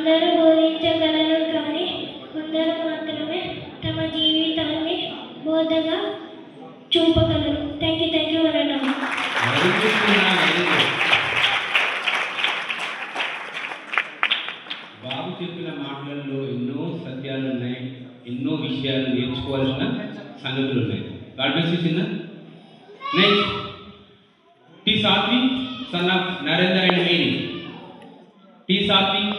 అందరూ బోధించగలరు కానీ కొందరు మాత్రమే తమ జీవితాన్ని బోధగా చూపగలరు. Thank you వరడం. బాబు చెప్పిన మాటలలో ఎన్నో సత్యాలు ఉన్నాయి, ఎన్నో విషయాలు నేర్చుకోవాల్సిన సంగతులు ఉన్నాయి. గాడ్ బ్లెస్ యు చిన్న. Next T Sathvik son of Narender and Mary. T Sathvik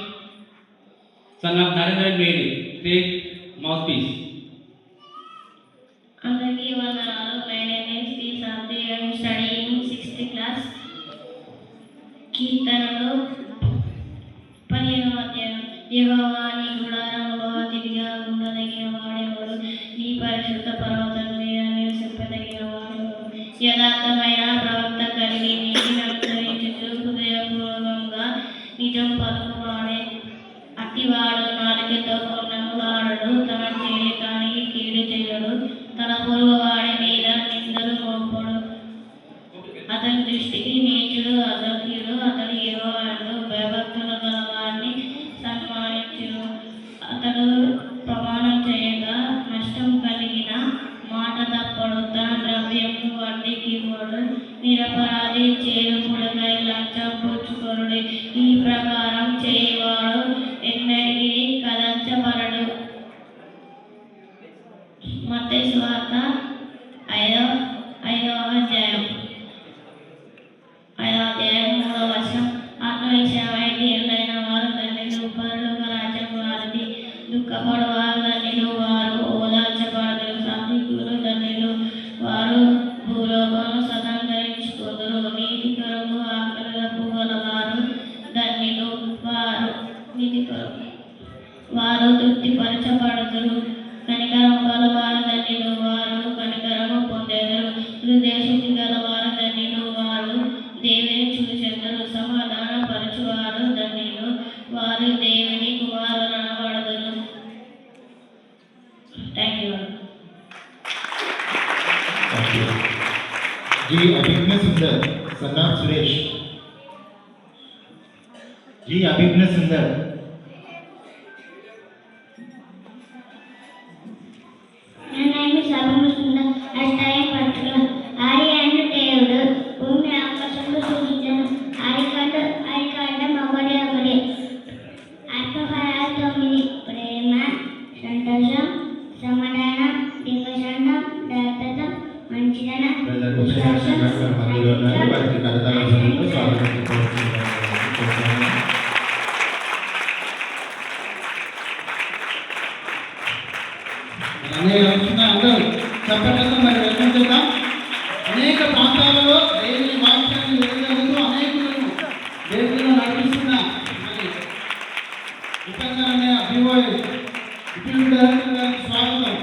son of Narender and Mary take mouthpiece. అందరికీ వందనాలు. My name is T Sathvik. I am studying 6th class. కీర్తనలు 15వ అధ్యాయం. యెహోవా నీ గుడారములో అతిథిగా ఉండదగిన వాడెవడు? నీ పరిశుద్ధ పర్వతం మీద నివసింపదగిన వాడెవడు? యథార్థమైన ప్రవక్త కలిగి నీతిని అనుసరించుచు హృదయపూర్వకంగా నిజం పలుకువాడే అట్టివాడు నాలుకతో నమ్ములాడడు, తన చేయటానికి కీడు చేయడు, తన పొరుగువాడి మీద నిందలు మోపడు. అతని దృష్టికి నీచుడు అసభ్యుడు, అతడు యెహోవాను భయభక్తులు గల వారిని సన్మానించును. అతడు ప్రమాణం చేయగా నష్టం కలిగిన మాట తప్పడు, తన ద్రవ్యము వడ్డీకి ఇవ్వడు. నిరపరాధి చేరుపుడుకై లంచం పుచ్చుకొనుడి. ఈ ప్రకారం చేయవాడు ఎన్నటికీ కదల్చబడడు. మత్తయి సువార్త 5వ అధ్యాయం 3వ వచనం. ఆత్మవిషయమైన వారు ధన్యులు, పరలోక రాజ్యం వారిది. దుఃఖపడు వారు ధన్యులు, వారు ఓదార్చబడరు. సాత్వికులు ధన్యులు, వారు భూలోకమును స్వతంత్రించుకొందురు. నీతికరము ఆకలిదప్పు గల వారు ధన్యులు, వారు తృప్తిపరచబడుదురు. కనికరము గల వారు ధన్యులు, వారు కనికరము పొందెదరు. హృదయశుద్ధి గల వారు ధన్యులు, వారు దేవుని చూచెదరు. సమాధాన పరచువారు ధన్యులు, వారు దేవుని కుమారులు అనబడదురు. Thank you. जी अभिज्ञ सुंदर सन ऑफ सुरेश. जी अभिज्ञ सुंदर. My name is Abhijna Sundar. I study in particular. ఆది అండ్ దేవుడు భూమి ఆకాశంలో సృష్టించాడు. ఆది ఒకటి. ఆత్మఫలాలు 9: ప్రేమ, సంతోషం, సమాధానం, దీర్ఘశాంతం, దయార్థత, మంచితనం, విశ్వాసం, అందరూ చెప్పట్లేదు. మరి వెల్కమ్ చేద్దాం. అనేక ప్రాంతాలలో దేవుని వాక్యాన్ని వెలుగుతూ అనేకులను దేవుని నడిపిస్తున్న మరి ఉపకరణ అభివోయ్ డైరెక్టర్ గారికి స్వాగతం.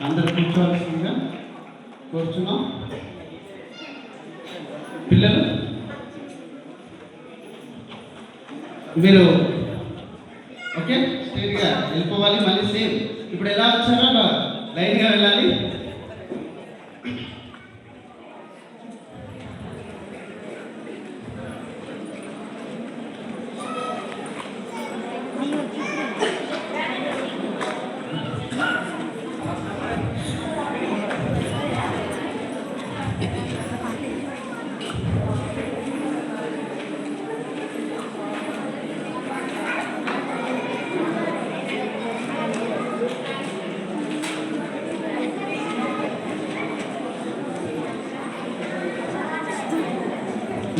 అందరూ కూర్చోవాల్సిందిగా కోరుచున్నాం. పిల్లలు మీరు ఓకే స్ట్రైట్గా వెళ్ళిపోవాలి. మళ్ళీ సేమ్ ఇప్పుడు ఎలా వచ్చారో లైన్గా వెళ్ళాలి.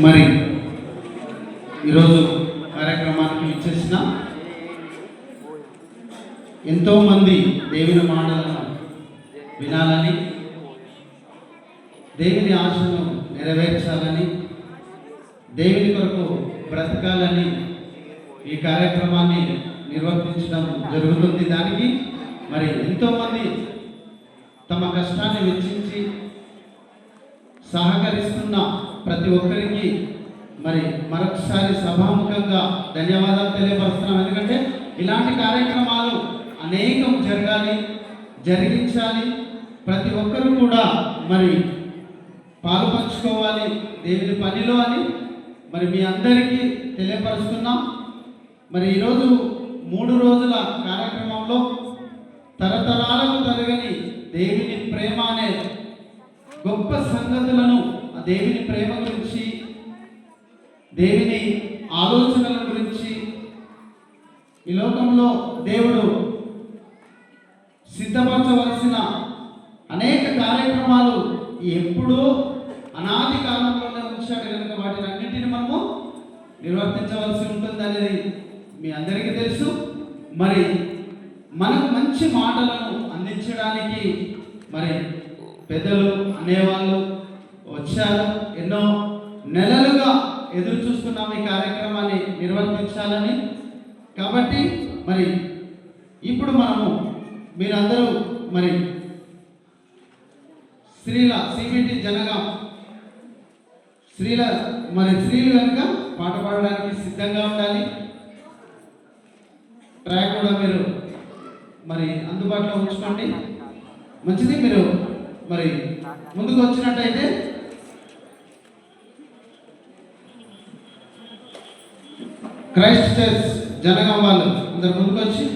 మరి ఈరోజు కార్యక్రమానికి ఇచ్చేసిన ఎంతోమంది దేవుని మాటలను వినాలని, దేవుని ఆశను నెరవేర్చాలని, దేవుని కొరకు బ్రతకాలని ఈ కార్యక్రమాన్ని నిర్వర్తించడం జరుగుతుంది. దానికి మరి ఎంతోమంది తమ కష్టాన్ని వెచ్చించి సహకరిస్తున్న ప్రతి ఒక్కరికి మరి మరొకసారి సభాముఖంగా ధన్యవాదాలు తెలియపరుస్తున్నాం. ఎందుకంటే ఇలాంటి కార్యక్రమాలు అనేకం జరగాలి, జరిగించాలి. ప్రతి ఒక్కరు కూడా మరి పాలు పంచుకోవాలి దేవుని పనిలో అని మరి మీ అందరికీ తెలియపరుస్తున్నాం. మరి ఈరోజు 3 రోజుల కార్యక్రమంలో తరతరాలకు తరగని దేవుని ప్రేమ అనే గొప్ప సంగతులను, ఆ దేవుని ప్రేమ గురించి, దేవుని ఆలోచనల గురించి, ఈ లోకంలో దేవుడు సిద్ధపరచవలసిన అనేక కార్యక్రమాలు ఎప్పుడూ అనాది కాలంలోనే ఉంచాడు కనుక వాటిని అన్నింటిని మనము నిర్వర్తించవలసి ఉంటుంది అనేది మీ అందరికీ తెలుసు. మరి మనకు మంచి మాటలను అందించడానికి మరి పెద్దలు అనేవాళ్ళు వచ్చారు. ఎన్నో నెలలుగా ఎదురు చూస్తున్నాం ఈ కార్యక్రమాన్ని నిర్వర్తించాలని. కాబట్టి మరి ఇప్పుడు మనము మీరందరూ మరి స్త్రీల సిబిటి జనగాం స్త్రీలు కనుక పాట పాడడానికి సిద్ధంగా ఉండాలి. ట్రాక్ కూడా మీరు మరి అందుబాటులో ఉంచుకోండి. మంచిది. మీరు మరి ముందుకు వచ్చినట్టయితే క్రైస్ట్ చర్చ్ జనగాం వాళ్ళు అందరు ముందుకు వచ్చి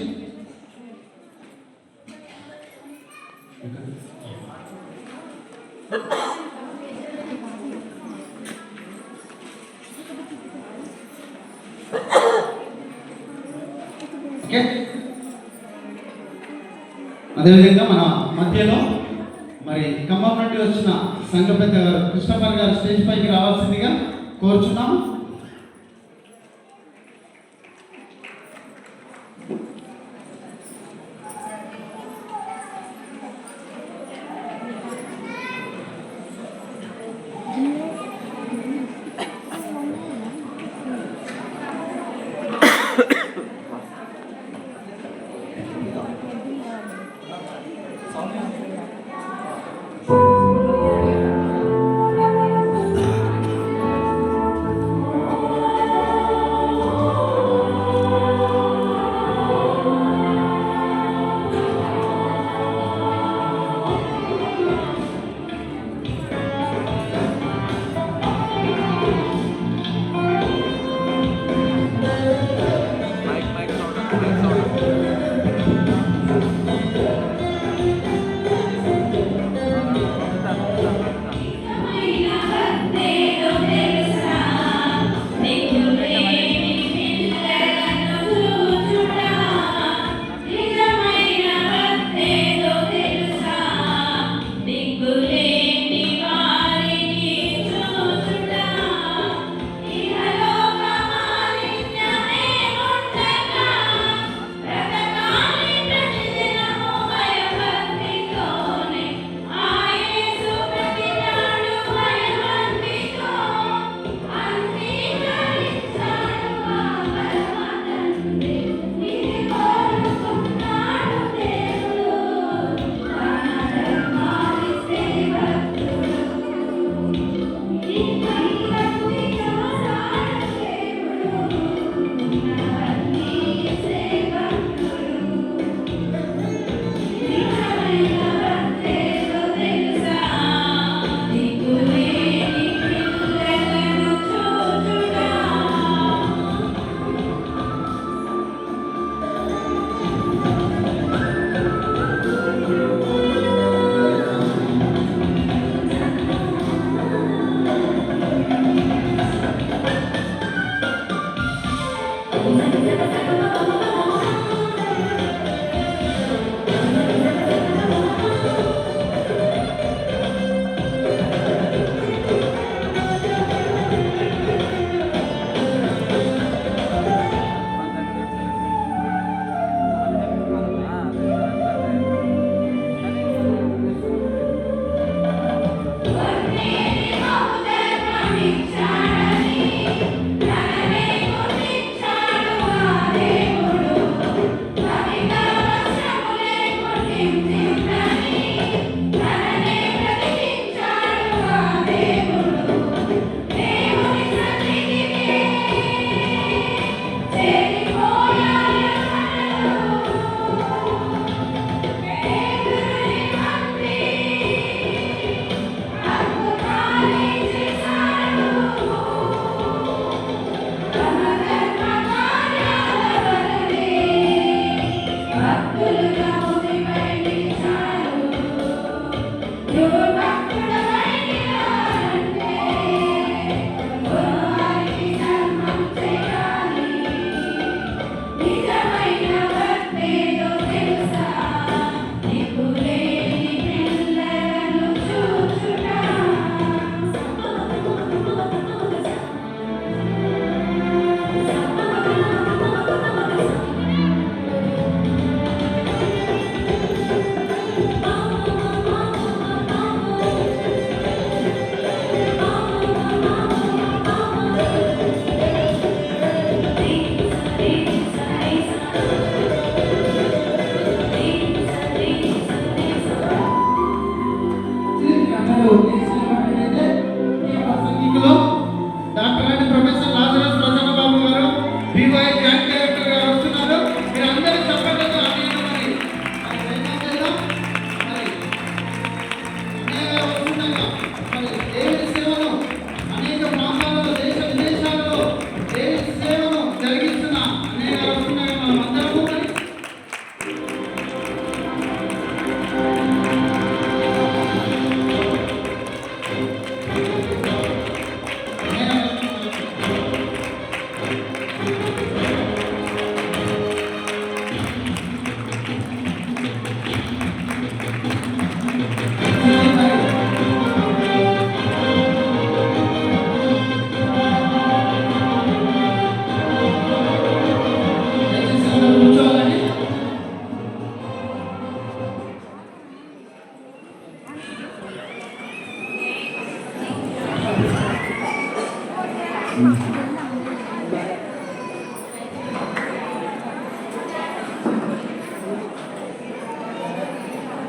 ఓకే. అదేవిధంగా మన మధ్యలో మరి ఖమ్మం నుండి వచ్చిన సంఘ పెద్ద గారు కృష్ణపల్లి గారు స్టేజ్ పైకి రావాల్సిందిగా కోరుచున్నాము.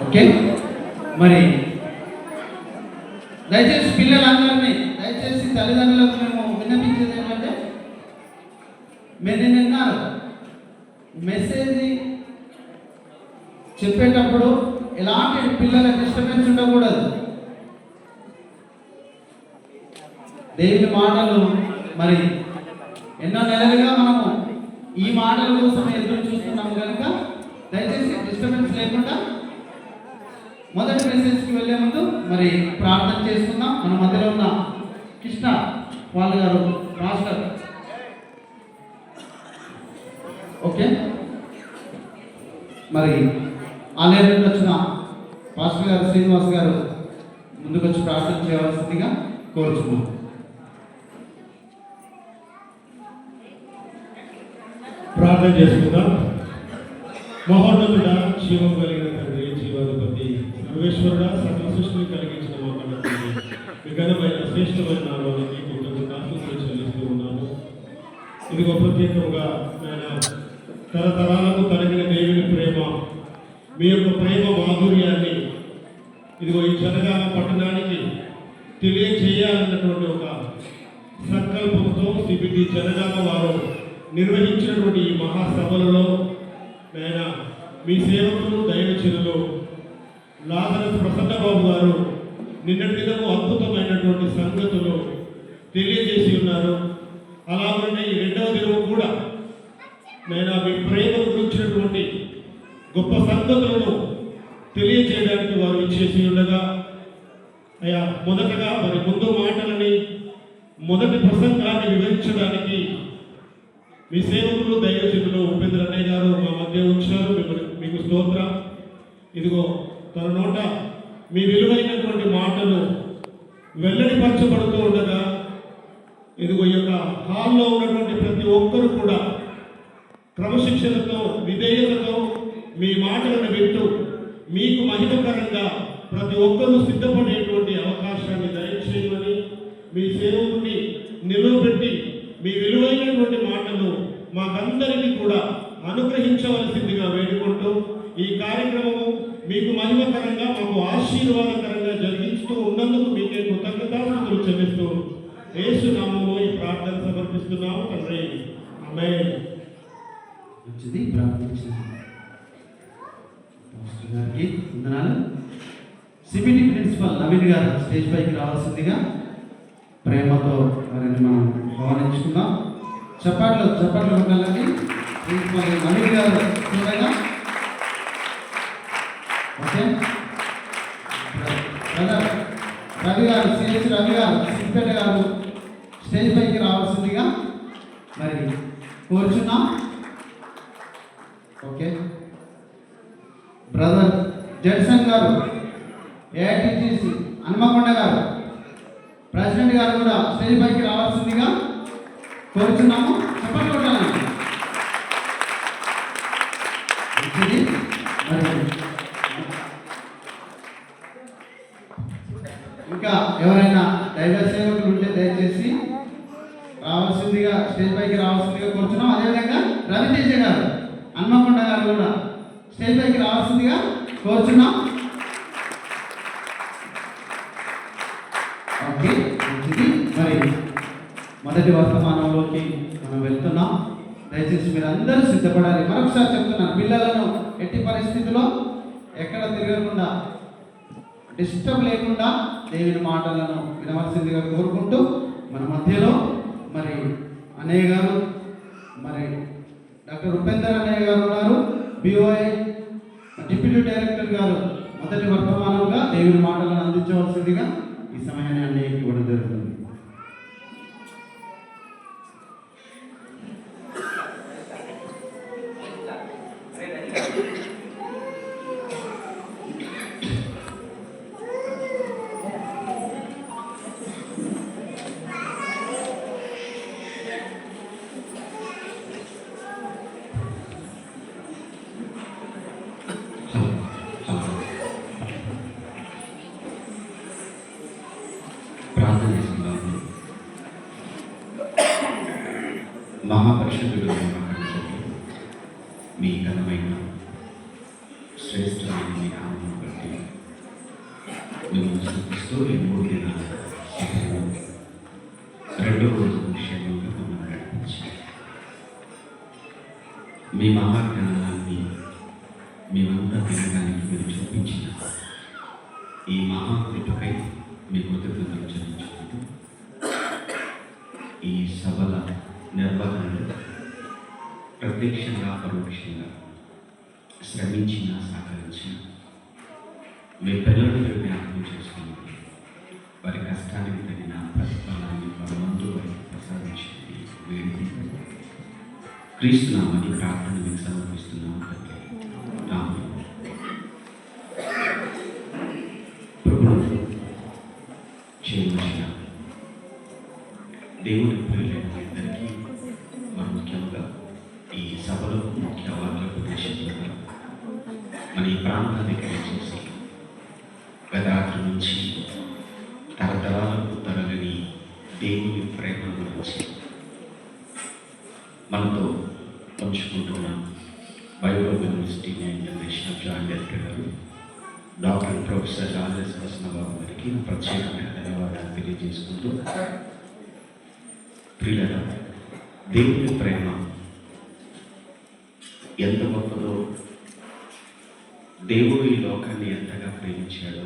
ఓకే, మరి దయచేసి పిల్లలందరినీ, దయచేసి తల్లిదండ్రులకు మేము విన్నపించేది ఏంటంటే, మీరు విన్నారు మెసేజ్ చెప్పేటప్పుడు ఎలాంటి పిల్లల డిస్టర్బెన్స్ ఉండకూడదు. దేవుని మాటలు మరి ఎన్నో నెలలుగా మనము ఈ మాటల కోసం ఎదురు చూస్తున్నాము కనుక దయచేసి డిస్టర్బెన్స్ లేకుండా మొదటి మెసేజ్కి వెళ్ళే ముందు మరి ప్రార్థన చేసుకుందాం. మన మధ్యలో ఉన్న కృష్ణ వాళ్ళ గారు మాస్టర్. ఓకే, మరి ఆలయం నుండి వచ్చిన పాస్టర్ గారు శ్రీనివాస్ గారు ముందుకు వచ్చి ప్రార్థన చేయవలసిందిగా కోరుచున్నాం. ప్రార్థన చేసుకుందాం. మహోన్నతుడా, జీవం కలిగిన తండ్రి, జీవాధిపతి, సర్వేశ్వరుడ, సకల సృష్టిని కలిగించిన మా కన్న తండ్రి, విఘనమైన శ్రేష్టమైన నామానికి కృతజ్ఞతాస్తుతులు చెల్లిస్తూ ఉన్నాము. ఇదిగో ప్రత్యేకంగా నేను తరతరాలకు కలిగిన దేవుని ప్రేమ, మీ యొక్క ప్రేమ మాధుర్యాన్ని ఇదిగో ఈ జనగామ పట్టణానికి తెలియజేయాలన్నటువంటి ఒక సంకల్పంతో సిబిటి జనగామ వారు నిర్వహించినటువంటి ఈ మహాసభలలో నేను మీ సేవకులు దైవచనులు లాజరస్ ప్రసన్నబాబు గారు నిన్నటి దినము అద్భుతమైనటువంటి సంగతులు తెలియజేసి ఉన్నారు. అలాగనే ఈ రెండవ దినము కూడా నేను మీ ప్రేమ గురించినటువంటి గొప్ప సంగతులను తెలియజేయడానికి వారు ఇచ్చేసి ఉండగా, అయ్యా మొదటగా మరి ముందు మాటలని మొదటి ప్రసంగాన్ని వివరించడానికి మీ సేవకులు దైవజనులు ఉపేంద్ర అన్నయ్య గారు మా మధ్య ఉంచారు. మీకు స్తోత్రం. ఇదిగో తన నోట మీ విలువైనటువంటి మాటలు వెల్లడిపరచబడుతూ ఉండగా, ఇదిగో ఈ యొక్క హాల్లో ఉన్నటువంటి ప్రతి ఒక్కరు కూడా క్రమశిక్షణతో, విధేయతతో మీ మాటలను వింటూ మీకు మహిమకరంగా ప్రతి ఒక్కరూ సిద్ధపడేటువంటి అవకాశాన్ని దయచేయమని మీ సేవకుని నిలువబెట్టి మీ విలువైనటువంటి మాటలు మాకందరికీ కూడా అనుగ్రహించవలసిందిగా వేడుకుంటూ ఈ కార్యక్రమము మీకు మహిమకరంగా, మాకు ఆశీర్వాదకరంగా జరిగిస్తూ ఉన్నందుకు మీకే కృతజ్ఞతాస్తుతులు చెల్లిస్తూ యేసు నామములో ఈ ప్రార్థన సమర్పిస్తున్నాము తండ్రి. ఆమేన్. మంచిది, ప్రార్థించారు పాస్టర్ గారికి వందనాలు. సిబిటి ప్రిన్సిపల్ నవీన్ గారు స్టేజ్ పైకి రావాల్సిందిగా ప్రేమతో వారిని మనం ఆహ్వానించుకుందాం. చప్పట్లు ఉండాలని ప్రిన్సిపల్ నవీన్ గారు చూడగా. ఓకే, రవి గారు, సిహెచ్ రవి గారు, సిద్దిపేట గారు స్టేజ్ పైకి రావాల్సిందిగా మరి కోరుచున్నాం. ఓకే, బ్రదర్ జడ్సన్ గారు, ఏఐటిసి హనుమకొండ గారు ప్రెసిడెంట్ గారు కూడా స్టేజ్ పైకి రావాల్సిందిగా కోరుచున్నాము. చెప్పండి కొట్టాలండి. మరి ఇంకా ఎవరైనా దైవ సేవకులు ఉంటే దయచేసి రావాల్సిందిగా, స్టేజ్ పైకి రావాల్సిందిగా కోరుచున్నాం. అదేవిధంగా రవితేజ గారు హన్మకొండ గారు కూడా స్టేజ్ పైకి రావాల్సిందిగా కోరుచున్నాం. ఓకే, మంచిది. మరి మొదటి వర్తమానంలోకి మనం వెళ్తున్నాం. దయచేసి మీరు అందరూ సిద్ధపడాలి. మరొకసారి చెప్తున్నాను, పిల్లలను ఎట్టి పరిస్థితిలో ఎక్కడ తిరగకుండా, డిస్టర్బ్ లేకుండా దేవుని మాటలను వినవలసిందిగా కోరుకుంటూ మన మధ్యలో మరి అన్నయ్య గారు, మరి డాక్టర్ ఉపేందర్ అన్నయ్య గారు ఉన్నారు. బిఓఐ డిప్యూటీ డైరెక్టర్ గారు మొదటి వర్తమానంగా దేవుని మాటలను అందించవలసిందిగా ఈ సమయాన్ని అన్నయ్యకి ఇవ్వడం జరుగుతుంది. ప్రార్థన చేసుకుందాము. మహాపరిషత్తుడు మీ ఘనమైన శ్రేష్టమైన మీ నామమును బట్టి మిమ్మల్ని చూపిస్తూ ఈ 3 దినాల సభలో రెండో రోజు క్షేమంగా మమ్మల్ని నడిపించారు. మీ మహాజ్ఞానాన్ని మేమంతా తినడానికి మీరు చూపించిన ఈ మహాకృపకై మీ కృతజ్ఞతలు చెల్లించుకుంటూ ఈ సభల నిర్వహణలో ప్రత్యక్షంగా పరోక్షంగా శ్రమించిన సహకరించిన మీ పిల్లలు మీరు జ్ఞాపకం చేసుకుని వారి కష్టానికి తగిన ప్రతిఫలాన్ని భగవంతుడు వారికి ప్రసాదించింది వేడి క్రీస్తునామని ప్రార్థన మీకు సమర్పిస్తున్నాము తండ్రి. ఆమేన్. ప్రభువు చేయవలసిన దేవుని ప్రియులైన ఇద్దరికీ మరి ముఖ్యంగా ఈ సభలో ముఖ్య వార్తోపదేశంలో మన ఈ ప్రాంతానికి చేసి గతరాత్రి నుంచి తరతరాలకు తరగని దేవుని ప్రేమ గురించి మనతో పంచుకుంటున్న Bible university generation joint director గారు డాక్టర్ ప్రొఫెసర్ రాజేష్ కృష్ణబాబు గారికి ప్రత్యేకమైన ధన్యవాదాలు తెలియజేసుకుంటూ, ప్రియులరా, దేవుని ప్రేమ ఎంత గొప్పదో, దేవుడు ఈ లోకాన్ని ఎంతగా ప్రేమించాడో,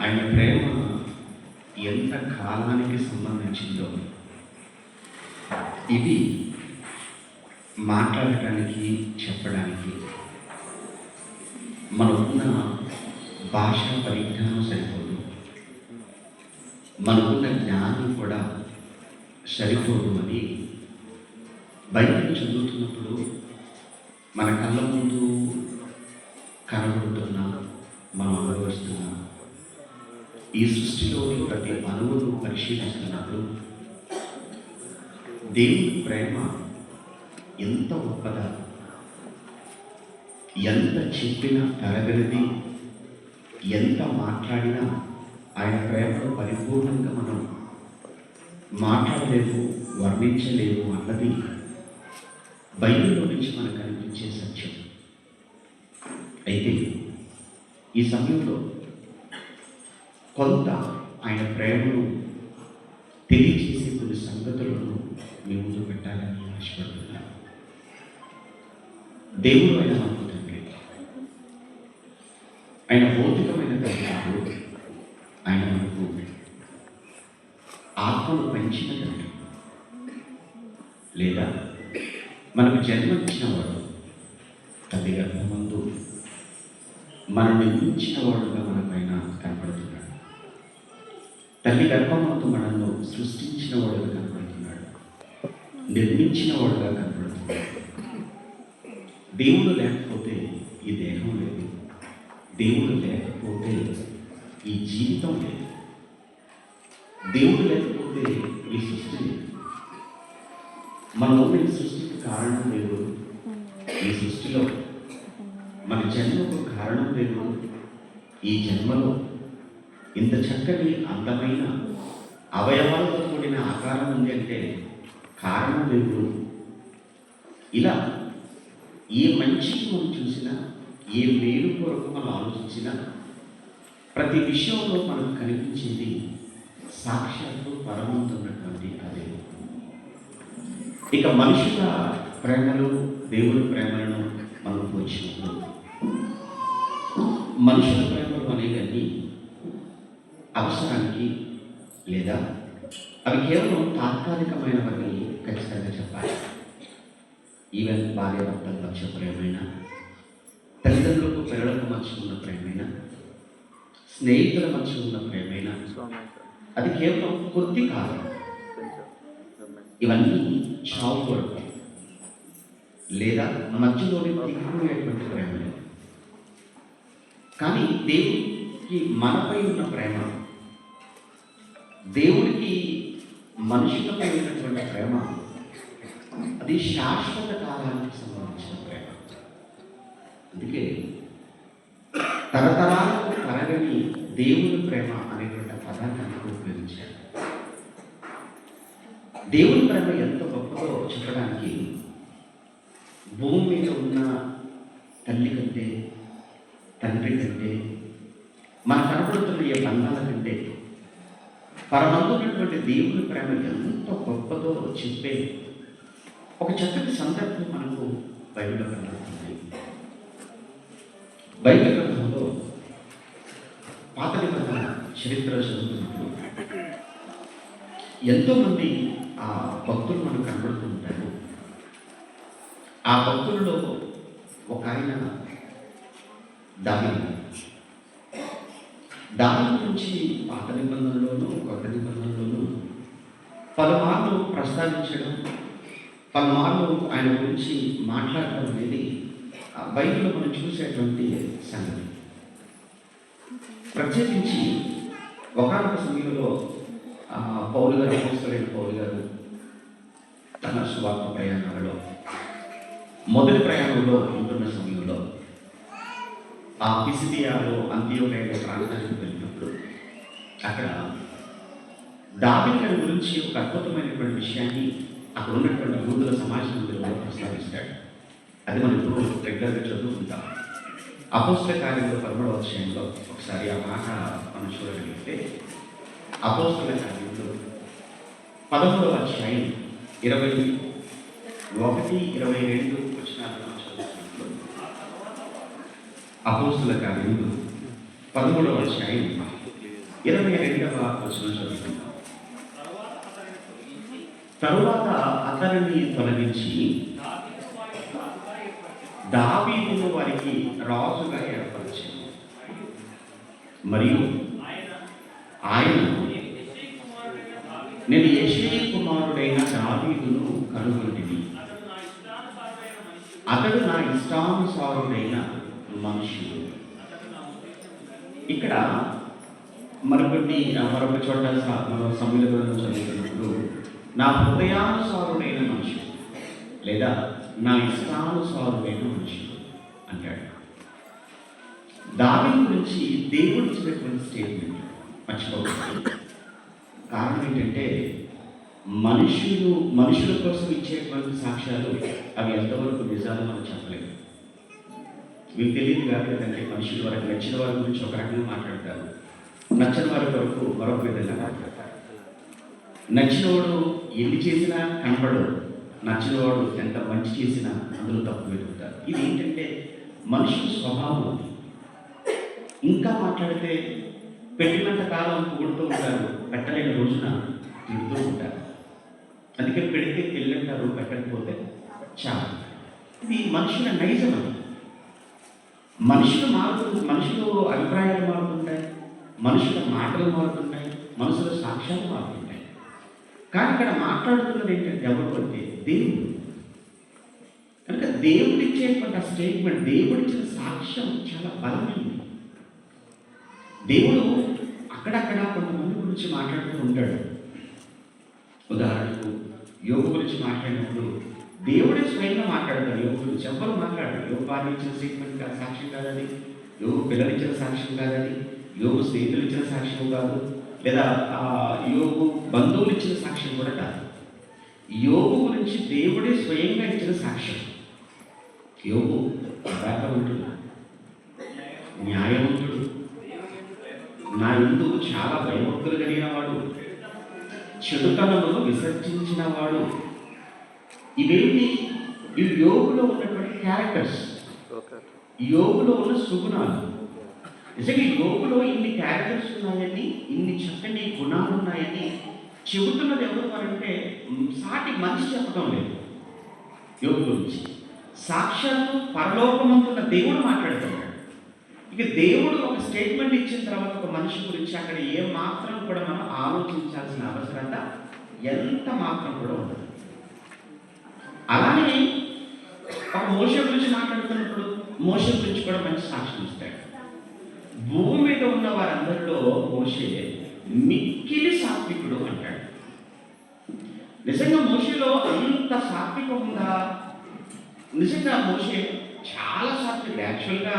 ఆయన ప్రేమ ఎంత కాలానికి సంబంధించిందో ఇది మాట్లాడటానికి చెప్పడానికి మనకున్న భాషా పరిజ్ఞానం సరిపోదు, మనకున్న జ్ఞానం కూడా సరిపోదు అని బైబిల్ చదువుతున్నప్పుడు మన కళ్ళ ముందు కనబడుతున్న, మనం అనుభవిస్తున్న ఈ సృష్టిలోని ప్రతి అణువును పరిశీలిస్తున్నప్పుడు దేవుని ప్రేమ ఎంత గొప్పదా, ఎంత చెప్పినా తరగనిది, ఎంత మాట్లాడినా ఆయన ప్రేమను పరిపూర్ణంగా మనం మాట్లాడలేము, వర్ణించలేము అన్నది బైబిల్లో నుంచి మనకు కనిపించే సత్యం. అయితే ఈ సమయంలో కొంత ఆయన ప్రేమను తెలియజేసే కొన్ని సంగతులను మీ ముందు పెట్టాలని ఆశపడుతున్నాను. దేవుడు ఆయన మనకు తండ్రి, ఆయన భౌతికమైన తండ్రి కాదు, ఆయన మనకు ఆత్మను పెంచిన తండ్రి, లేదా మనకు జన్మనిచ్చిన వాడు, తల్లి గర్భమందు మనం నిర్మించిన వాడుగా మనపైన కనపడుతున్నాడు. తల్లి గర్భమందు మనల్ని సృష్టించిన వాడుగా కనపడుతున్నాడు, నిర్మించిన వాడుగా కనపడుతున్నాడు. దేవుడు లేకపోతే ఈ దేహం లేదు, దేవుడు లేకపోతే ఈ జీవితం లేదు, దేవుడు లేకపోతే ఈ సృష్టి లేదు. మన ఈ సృష్టికి కారణం దేవుడు, ఈ సృష్టిలో మన జన్మకు కారణం దేవుడు. ఈ జన్మలో ఇంత చక్కని అందమైన అవయవాలతో కూడిన ఆకారం ఉంది అంటే కారణం దేవుడు. ఇలా ఏ మంచిని మనం చూసినా, ఏ మేలు కొరకు మనం ఆలోచించినా, ప్రతి విషయంలో మనకు కనిపించేది సాక్షాత్తు పరమంతున్నటువంటి అదే. ఇక మనుషుల ప్రేమలు, దేవుని ప్రేమలను మనం పోల్చినప్పుడు మనుషుల ప్రేమలు అనేవన్నీ అవసరానికి, లేదా అవి కేవలం తాత్కాలికమైనవని ఖచ్చితంగా చెప్పాలి. ఈవెన్ భార్య భర్తల మధ్య ప్రేమైనా, తల్లిదండ్రులకు పిల్లలకు మధ్య ఉన్న ప్రేమైనా, స్నేహితుల మధ్య ఉన్న ప్రేమైనా, అది కేవలం కొద్ది కాలం. ఇవన్నీ చావు కొరకు, లేదా మధ్యలోని దిగుకునేటువంటి ప్రేమలు. కానీ దేవుడికి మనపై ఉన్న ప్రేమ, దేవుడికి మనుషులపై ఉన్నటువంటి ప్రేమ, అది శాశ్వత కాలానికి సంబంధించిన ప్రేమ. అందుకే తరతరాలకు తరగని దేవుని ప్రేమ అనేటువంటి పదాన్ని అందుకు ఉపయోగించారు. దేవుని ప్రేమ ఎంత గొప్పదో చెప్పడానికి భూమి మీద ఉన్న తల్లి కంటే, తండ్రి కంటే, మన కనబడుతున్న ఈ బంధాల కంటే పరమందున్నటువంటి దేవుని ప్రేమ ఎంత గొప్పదో చెప్పే ఒక చక్కటి సందర్భం మనకు బైబిల్లో కనబడుతుంది. బైబిల్ గ్రంథంలో పాత నిబంధన చరిత్ర చదువుతున్నప్పుడు ఎంతోమంది ఆ భక్తులు మనకు కనబడుతూ ఉంటారు. ఆ భక్తులలో ఒక ఆయన దావీదు. దావీదు గురించి పాత నిబంధనలోనూ కొత్త నిబంధనలోనూ పలుమార్లు ప్రస్తావించడం, పలుమార్లు ఆయన గురించి మాట్లాడటం అనేది బైబిల్లో మనం చూసేటువంటి సంగతి. ప్రత్యేకించి ఒకానొక సమయంలో పౌలు గారు, అపోస్తలుడైన పౌలు గారు తన సువార్త ప్రయాణాలలో మొదటి ప్రయాణంలో ఉంటున్న సమయంలో ఆ పిసిదియాలో అంత్యోకయ ప్రాంతానికి వెళ్ళినప్పుడు అక్కడ దావీదు గారి గురించి ఒక అద్భుతమైనటువంటి విషయాన్ని అక్కడ ఉన్నటువంటి యూదుల సమాజ మందిరంలో ప్రస్తావిస్తాడు. అది మనం ఇప్పుడు రెగ్యులర్గా చదువుకుంటాం. అపోస్తల కార్యంలో 13వ అధ్యాయంలో ఒకసారి ఆ మాట మనం చూడగలిగితే, అపోస్తల కార్యంలో 13వ అధ్యాయం 21, 22 వచనాలను మనం చదువుతున్నప్పుడు, అపోస్తల కార్యంలో 13వ అధ్యాయం 22వ వచనం చదువుతున్నాం. తరువాత అతనిని తొలగించి దావీదును వారికి రాజుగా ఏర్పరిచాడు. మరియు ఆయన నేను యెషయా కుమారుడైన దావీదును కనుగొంటిని, అతడు నా ఇష్టానుసారుడైన మనుషుడు. ఇక్కడ మరొక చోట మనం సమయంలో చదువుతున్నప్పుడు నా హృదయానుసారుడైన మనుషుడు లేదా నా ఇష్టానుసారుడైన మనుషుడు అంటాడు. దావీదు గురించి దేవుడు ఇచ్చినటువంటి స్టేట్మెంట్ మర్చిపోకూడదు. కారణం ఏంటంటే మనుషుల కోసం ఇచ్చేటువంటి సాక్ష్యాలు అవి ఎంతవరకు నిజాలు మనం చెప్పలేము. మీకు తెలియదు కాదంటే మనుషుల వరకు నచ్చిన వారి గురించి ఒక రకంగా మాట్లాడతారు, నచ్చని వారి వరకు మరొక విధంగా మాట్లాడతారు. నచ్చినవాడు ఎన్ని చేసినా కనపడదు, నచ్చినవాడు ఎంత మంచి చేసినా అందులో తప్పు పెట్టుకుంటారు. ఇది ఏంటంటే మనుషుల స్వభావం. ఇంకా మాట్లాడితే పెట్టినంత కాలం పొగుడుతూ ఉంటారు, పెట్టలేని రోజున తిడుతూ ఉంటారు. అందుకే పెడితే తెల్లంటారు, పెట్టకపోతే చాలా. ఇది మనుషుల నైజం. అది మనుషులు అభిప్రాయాలు మారుతుంటాయి, మనుషుల మాటలు మారుతుంటాయి, మనుషుల సాక్ష్యాలు మారుతుంటాయి. కానీ ఇక్కడ మాట్లాడుతున్నది ఏంటంటే ఎవరు అంటే దేవుడు. కనుక దేవుడు ఇచ్చేటువంటి స్టేట్మెంట్, దేవుడు ఇచ్చిన సాక్ష్యం చాలా బలమైంది. దేవుడు అక్కడక్కడ కొంతమంది గురించి మాట్లాడుతూ ఉంటాడు. ఉదాహరణకు యోగు గురించి మాట్లాడినప్పుడు దేవుడే స్వయంగా మాట్లాడతాడు. యోగు గురించి ఎవ్వరు మాట్లాడారు. యోగు భార్య ఇచ్చిన స్టేట్మెంట్ కాదు, సాక్ష్యం కాదని. యోగు పిల్లలు ఇచ్చిన సాక్ష్యం కాదని. యోగు స్నేహితులు ఇచ్చిన సాక్ష్యం కాదు, లేదా యోగు బంధువులు ఇచ్చిన సాక్ష్యం కూడా కాదు. యోగు గురించి దేవుడే స్వయంగా ఇచ్చిన సాక్ష్యం. యోగు యథార్థవంతుడు, న్యాయవంతుడు, నా యందు చాలా భయభక్తులు కలిగిన వాడు, చెడుతనమును విసర్జించిన వాడు. ఇవేమి ఈ యోగులో ఉన్నటువంటి క్యారెక్టర్స్, యోగులో ఉన్న సుగుణాలు. నిజంగా యోగులో ఇన్ని క్యారెక్టర్స్ ఉన్నాయని, ఇన్ని చక్కని గుణాలు ఉన్నాయని చెబుతున్నది ఎవరు అంటే సాటి మనిషి చెప్పడం లేదు. యోగు గురించి సాక్షాత్తు పరలోకమంతున్న దేవుడు మాట్లాడుతున్నాడు. ఇక దేవుడు ఒక స్టేట్మెంట్ ఇచ్చిన తర్వాత ఒక మనిషి గురించి అక్కడ ఏ మాత్రం కూడా మనం ఆలోచించాల్సిన అవసరత ఎంత మాత్రం కూడా ఉండదు. అలానే ఒక మోషే గురించి మాట్లాడుతున్నప్పుడు మోషే గురించి కూడా మంచి సాక్ష్యం ఇస్తాడు. భూమి మీద ఉన్న వారందరిలో మోషే మిక్కిలి సాత్వికుడు అంటాడు. నిజంగా మోషేలో అంత సాత్వికం ఉందా? నిజంగా మోషే చాలా సాత్వికుడు. యాక్చువల్గా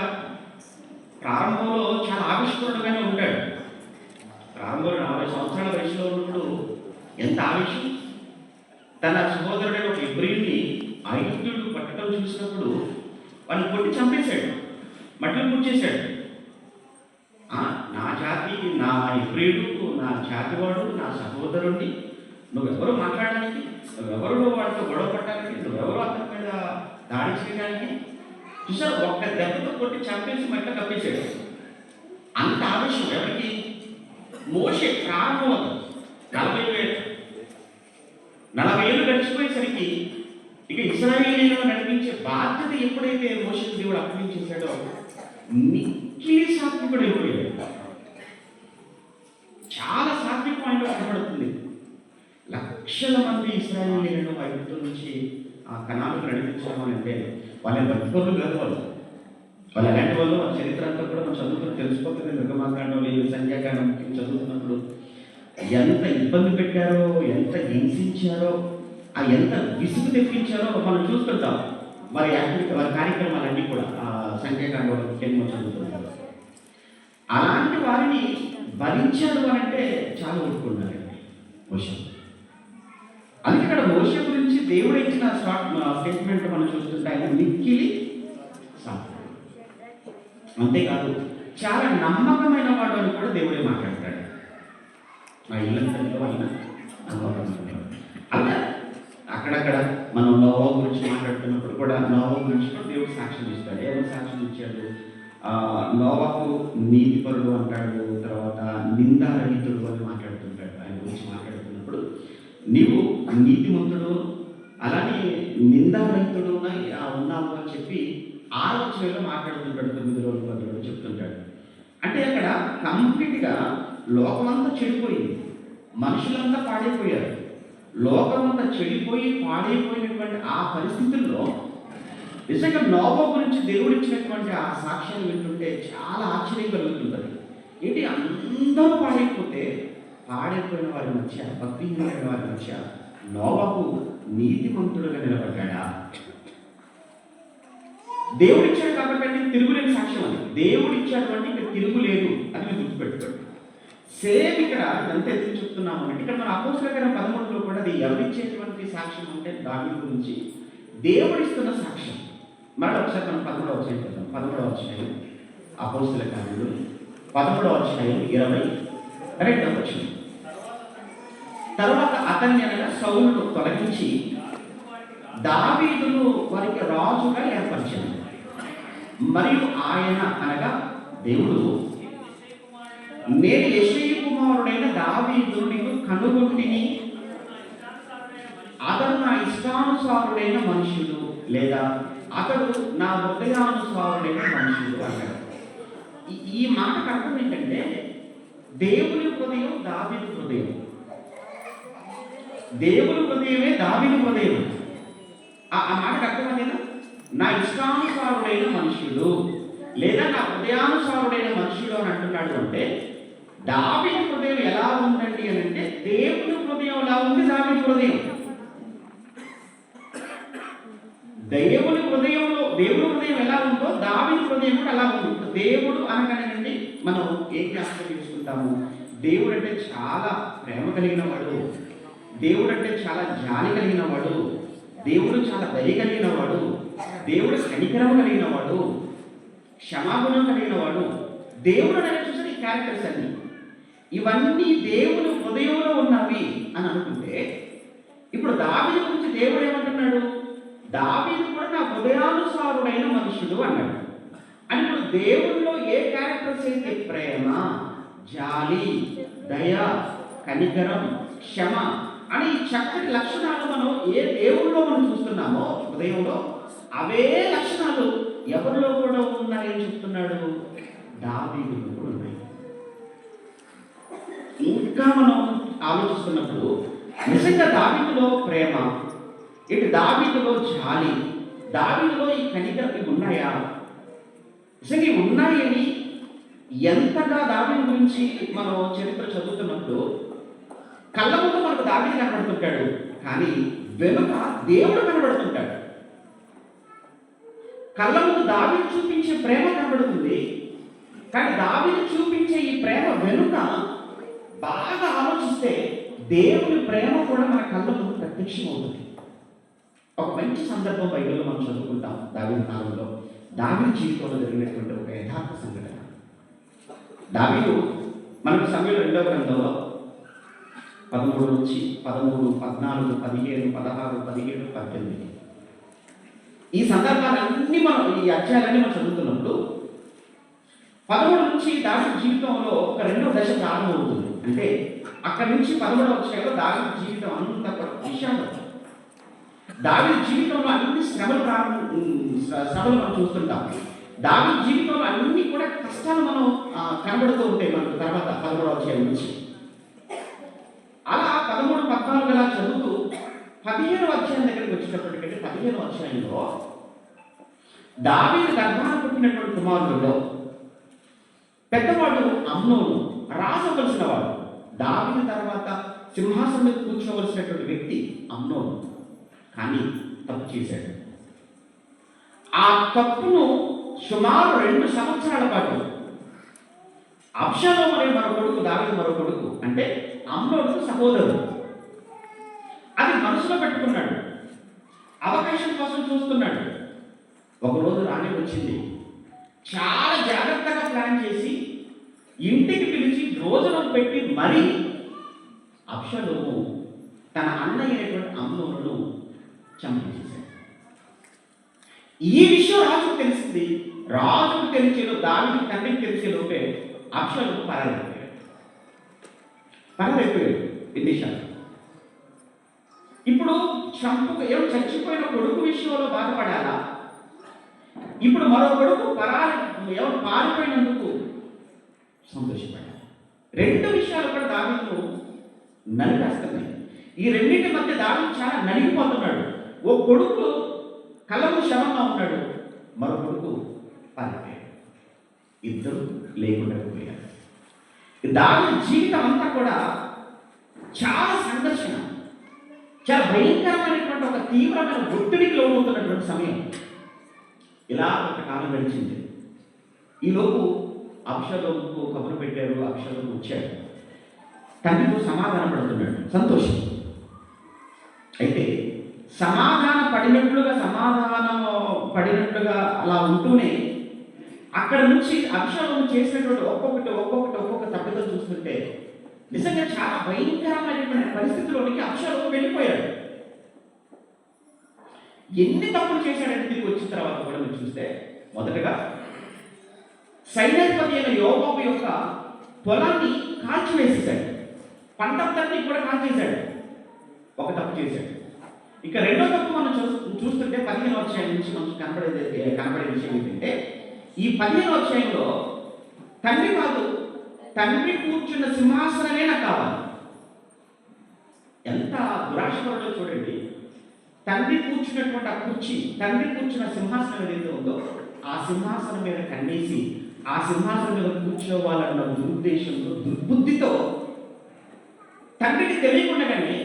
ప్రారంభంలో చాలా ఆవిష్కరణగానే ఉంటాడు. ప్రారంభంలో 40 సంవత్సరాల వయసులో ఉన్నప్పుడు ఎంత ఆవేశం! తన సహోదరుడైన ఒక ఇబ్రీని ఐగుప్తుడు పట్టడం చూసినప్పుడు వాళ్ళని కొట్టి చంపేశాడు, మట్టిలో కూర్చేశాడు. నా జాతి, నా ప్రియుడు, నా జాతివాడు, నా సహోదరుడిని నువ్వెవరు మాట్లాడడానికి, నువ్వెవరు వాడితో గొడవ పట్టడానికి, నువ్వెవరు అతని మీద దాడి చేయడానికి? చూసారు, ఒక్క దెబ్బతో కొట్టి చంపేసి మట్ల కప్పేశాడు. అంత ఆవేశం ఎవరికి? మోషే ప్రారంభం 40 ఏళ్ళు గడిచిపోయేసరికి ఇక ఇశ్రాయేలీయులను నడిపించే బాధ్యత ఎప్పుడైతే మోషేకు దేవుడు అప్పగించేశాడో మిక్కిలి సాత్వికుడు అయిపోయాడు. చాలా సాత్వికం ఆయన కనబడుతుంది. లక్షల మంది ఇశ్రాయేలీయులను ఐగుప్తు నుంచి ఆ కనాలకు నడిపించడం అంటే వాళ్ళ భక్తులు కాదు. వాళ్ళు ఎలాంటి వాళ్ళు, వాళ్ళ చరిత్ర అంతా కూడా మనం చదువుకుని తెలిసిపోతుంది. నిర్గమాకాండం, సంఖ్యాకాండం చదువుతున్నప్పుడు ఎంత ఇబ్బంది పెట్టారో, ఎంత హింసించారో, ఎంత విసుగు తెప్పించారో మనం చూస్తుంటాం. వారి కార్యక్రమాలన్నీ కూడా సంఖ్యాకాండం ముఖ్యంగా చదువుతుంటారు. అలాంటి వారిని భరించారు అని అంటే చాలా ఒప్పుకున్నారండి మోషే. అందుకే ఇక్కడ మోషే గురించి దేవుడు ఇచ్చిన స్టేట్మెంట్ మనం చూస్తుంటే ఆయన మిక్కిలి సాత్వికుడు. అంతేకాదు చాలా నమ్మకమైన వాడు అని కూడా దేవుడే మాట్లాడతాడు. మా ఇల్లంతలో ఆయన నమ్మకమైన అలా అక్కడక్కడ మనం నోవా గురించి మాట్లాడుతున్నప్పుడు కూడా నోవా గురించి కూడా దేవుడు సాక్ష్యం ఇస్తాడు. ఎవరు సాక్ష్యం ఇచ్చాడు? నోవాకు నీతిపరుడు అంటాడు, తర్వాత నిందారహితుడు అని మాట్లాడుతుంటాడు. ఆయన గురించి మాట్లాడుతున్నప్పుడు నీవు నీతిమంతుడు అలానే నిందారహితుడు ఉన్నావు అని చెప్పి 6వ వచనంలో మాట్లాడుతుంటాడు. 9 రోజులు 10 రోజులు చెప్తుంటాడు. అంటే అక్కడ కంప్లీట్గా లోకమంతా చెడిపోయింది, మనుషులంతా పాడైపోయారు. లోకమంతా చెడిపోయి పాడైపోయినటువంటి ఆ పరిస్థితుల్లో నిజంగా నోవా గురించి దేవుడు ఇచ్చినటువంటి ఆ సాక్ష్యాన్ని వింటుంటే చాలా ఆశ్చర్యం కలుగుతుంటుంది. ఏంటి, అందరూ పాడైపోతే పాడైపోయిన వారి మధ్య, భక్తిహీనమైన వారి మధ్య నోవాకు నీతిమంతుడుగా నిలబడ్డా? దేవుడు ఇచ్చాడు కాబట్టి తిరుగులేని సాక్ష్యం అది. దేవుడు ఇచ్చాడు అంటే తిరుగులేదు అని మీరు గుర్తుపెట్టుకోండి. సేమ్ ఇక్కడ ఎంత ఎత్తి చెప్తున్నాము అంటే ఇక్కడ మన అపోస్తలుల కార్యం 13లో కూడా అది ఎవరిచ్చేటువంటి సాక్ష్యం అంటే దావీదు గురించి దేవుడిస్తున్న సాక్ష్యం. మరొక ఒకసారి మనం 13వ అధ్యాయం చూద్దాం. 13వ అధ్యాయం అపోస్తలుల కార్యంలో 13వ అధ్యాయం 22వ వచనం. తర్వాత అతన్ని అనగా సౌలును తొలగించి దావీదును వారికి రాజుగా ఏర్పరిచాడు. మరియు ఆయన అనగా దేవుడు, నేను యెషయి కుమారుడైన దావీదును నీకు కనుగొంటిని, అతడు నా ఇష్టానుసారుడైన మనుషుడు, లేదా అతడు నా హృదయానుసారుడైన మనుషుడు అన్నాడు. ఈ మాటకు అర్థం ఏంటంటే దేవుని హృదయం దావీదు హృదయం, దేవుని హృదయమే దావీదు హృదయం. ఆ మాటకు అర్థమేనా? నా ఇష్టానుసారుడైన మనుషుడు లేదా నా హృదయానుసారుడైన మనుషుడు అని అంటున్నాడు. అంటే దావీదు హృదయం ఎలా ఉందండి అని అంటే దేవుని హృదయం ఎలా ఉంది, దావీదు హృదయం. దేవుని హృదయం ఎలా ఉందో దావీదు హృదయం కూడా అలా ఉంది. దేవుడు అనగానే మనం ఏ జ్ఞాపకం తీసుకుంటాము? దేవుడు అంటే చాలా ప్రేమ కలిగిన వాడు, దేవుడు అంటే చాలా జాలి కలిగిన వాడు, దేవుడు చాలా దయ కలిగిన వాడు, దేవుడు కనికరం కలిగిన వాడు, క్షమాగుణం కలిగిన వాడు. దేవుడు అనేది చూసిన ఈ క్యారెక్టర్స్ అన్ని, ఇవన్నీ దేవుని హృదయంలో ఉన్నవి అని అనుకుంటే, ఇప్పుడు దావీదు గురించి దేవుడు ఏమంటున్నాడు? దావీదు కూడా నా హృదయానుసారుడైన మనుషుడు అన్నాడు. అని ఇప్పుడు దేవుడిలో ఏ క్యారెక్టర్స్ అయితే ప్రేమ, జాలి, దయ, కనికరం, క్షమ అని చక్కటి లక్షణాలు మనం ఏ దేవుడిలో మనం చూస్తున్నామో హృదయంలో, అవే లక్షణాలు ఎవరిలో కూడా ఉన్నాయని చెప్తున్నాడు? దావీదులో కూడా ఉన్నాయి. ఇంకా మనం ఆలోచిస్తున్నప్పుడు నిజంగా దావీదులో ప్రేమ, ఇటు దావీదులో జాలి, దావీదులో ఈ కనికరం ఉన్నాయా? నిజంగా ఉన్నాయని ఎంతగా దావీదు గురించి మనం చరిత్ర చదువుతున్నప్పుడు కళ్ళ ముందు మనకు దావీదు కనబడుతుంటాడు, కానీ వెనుక దేవుడు కనబడుతుంటాడు. కళ్ళ ముందు దావీదు చూపించే ప్రేమ కనబడుతుంది, కానీ దావీదు చూపించే ఈ ప్రేమ వెనుక బాగా ఆలోచిస్తే దేవుని ప్రేమ కూడా మన కళ్ళ ముందు ప్రత్యక్షమవుతుంది. ఒక మంచి సందర్భం బైబిల్లో మనం చదువుకుంటాం. దావీదు కాలంలో దావీదు జీవితంలో జరిగినటువంటి ఒక యథార్థ సంఘటన. దావీదు మనకు సమయంలో 2వ గ్రంథంలో 13 నుంచి 13, 14, 15, 16, 17, 18 ఈ సందర్భాలన్నీ మనం ఈ అధ్యాయాలన్నీ మనం చదువుతున్నప్పుడు 13 నుంచి దావీదు జీవితంలో ఒక 2వ దశ ప్రారంభమవుతుంది. అంటే అక్కడి నుంచి 13వ అధ్యాయంలో దావీదు జీవితం అంతా కూడా విషాదం. దావీదు జీవితంలో అన్ని శ్రమలు మనం చూస్తుంటాం. దావీదు జీవితంలో అన్ని కూడా కష్టాలు మనం కనబడుతూ ఉంటాయి మనకు తర్వాత 13వ అధ్యాయం నుంచి. అలా 13, 14 అలా చదువుతూ 15వ అధ్యాయం దగ్గరికి వచ్చేటప్పటికంటే 15వ అధ్యాయంలో దావీదు గర్భాన పుట్టినటువంటి కుమారులలో పెద్దవాడు అమ్నోను, రాజు అవ్వవలసిన వాడు. దావీదు తర్వాత సింహాసనం మీద కూర్చోవలసినటువంటి వ్యక్తి అమ్నోను. కానీ తప్పు చేశాడు. ఆ తప్పును సుమారు 2 సంవత్సరాల పాటు అబ్షాలోము అనే మరో కొడుకు, దావీదు మరో కొడుకు, అంటే అమ్నోను సహోదరుడు, అది మనసులో పెట్టుకున్నాడు. అవకాశం కోసం చూస్తున్నాడు. ఒకరోజు రాణి వచ్చింది. చాలా జాగ్రత్తగా ప్లాన్ చేసి ఇంటికి పిలిచి భోజనం పెట్టి మరీ అబ్షాలోము తన అన్నయ్య అయినటువంటి అమ్నోనును చంపేసేశాడు. ఈ విషయం రాజుకు తెలిసింది. రాజుకు తెలిసేలో, దావీదు తండ్రికి తెలిసేలోపే అబ్షాలోము పరారైపోయాడు విదేశాలు. ఇప్పుడు చచ్చిపోయిన కొడుకు విషయంలో బాధపడాలా? ఇప్పుడు మరో కొడుకు పారిపోయినందుకు సంతోషపడాలి. 2 విషయాలు కూడా దావీదును నలిపేస్తున్నాయి. ఈ రెండింటి మధ్య దావీదు చాలా నలిగిపోతున్నాడు. ఓ కొడుకు కళ్ళము శవంగా ఉన్నాడు, మరో కొడుకు పారిపోయాడు. ఇద్దరు లేకుండా పోయారు. దావీదు జీవితం అంతా కూడా చాలా సంఘర్షణ, చాలా భయంకరమైనటువంటి ఒక తీవ్రమైన ఒత్తిడికి లోనవుతున్నటువంటి సమయం. ఇలా కొంతకాలం గడిచింది. ఈలోపు అబ్షాలోముకు కబురు పెట్టారు. అబ్షాలోము వచ్చాడు. తండ్రితో సమాధాన పడుతున్నాడు. సంతోషం. అయితే సమాధాన పడినట్లుగా అలా ఉంటూనే అక్కడ నుంచి అబ్షాలోము చేసినటువంటి ఒక్కొక్క తప్పిదం చూస్తుంటే నిజంగా చాలా భయంకరమైనటువంటి పరిస్థితిలోనికి అబ్షాలోము వెళ్ళిపోయాడు. ఎన్ని తప్పులు చేశాడని తిరిగి వచ్చిన తర్వాత కూడా మీరు చూస్తే, మొదటగా సైన్యాధిపతి అయిన యోవాబు యొక్క పొలాన్ని కాల్చివేసేశాడు. పంటంతన్ని కూడా కాల్చేశాడు. ఒక తప్పు చేశాడు. ఇక 2వ తప్పు మనం చూస్తుంటే 15వ అధ్యాయం నుంచి మనకు కనపడే విషయం ఏంటంటే, ఈ 15వ అధ్యాయంలో తండ్రి కాదు, తండ్రి కూర్చున్న సింహాసనమే నాకు కావాలి. ఎంత దురాశపరుడో చూడండి. తండ్రి కూర్చున్నటువంటి ఆ కుర్చీ, తండ్రి కూర్చున్న సింహాసనం ఏదైతే ఉందో ఆ సింహాసనం మీద కన్నేసి ఆ సింహాసనం మీద కూర్చోవాలన్న దురుద్దేశంతో, దుర్బుద్ధితో తండ్రికి తెలియకుండానే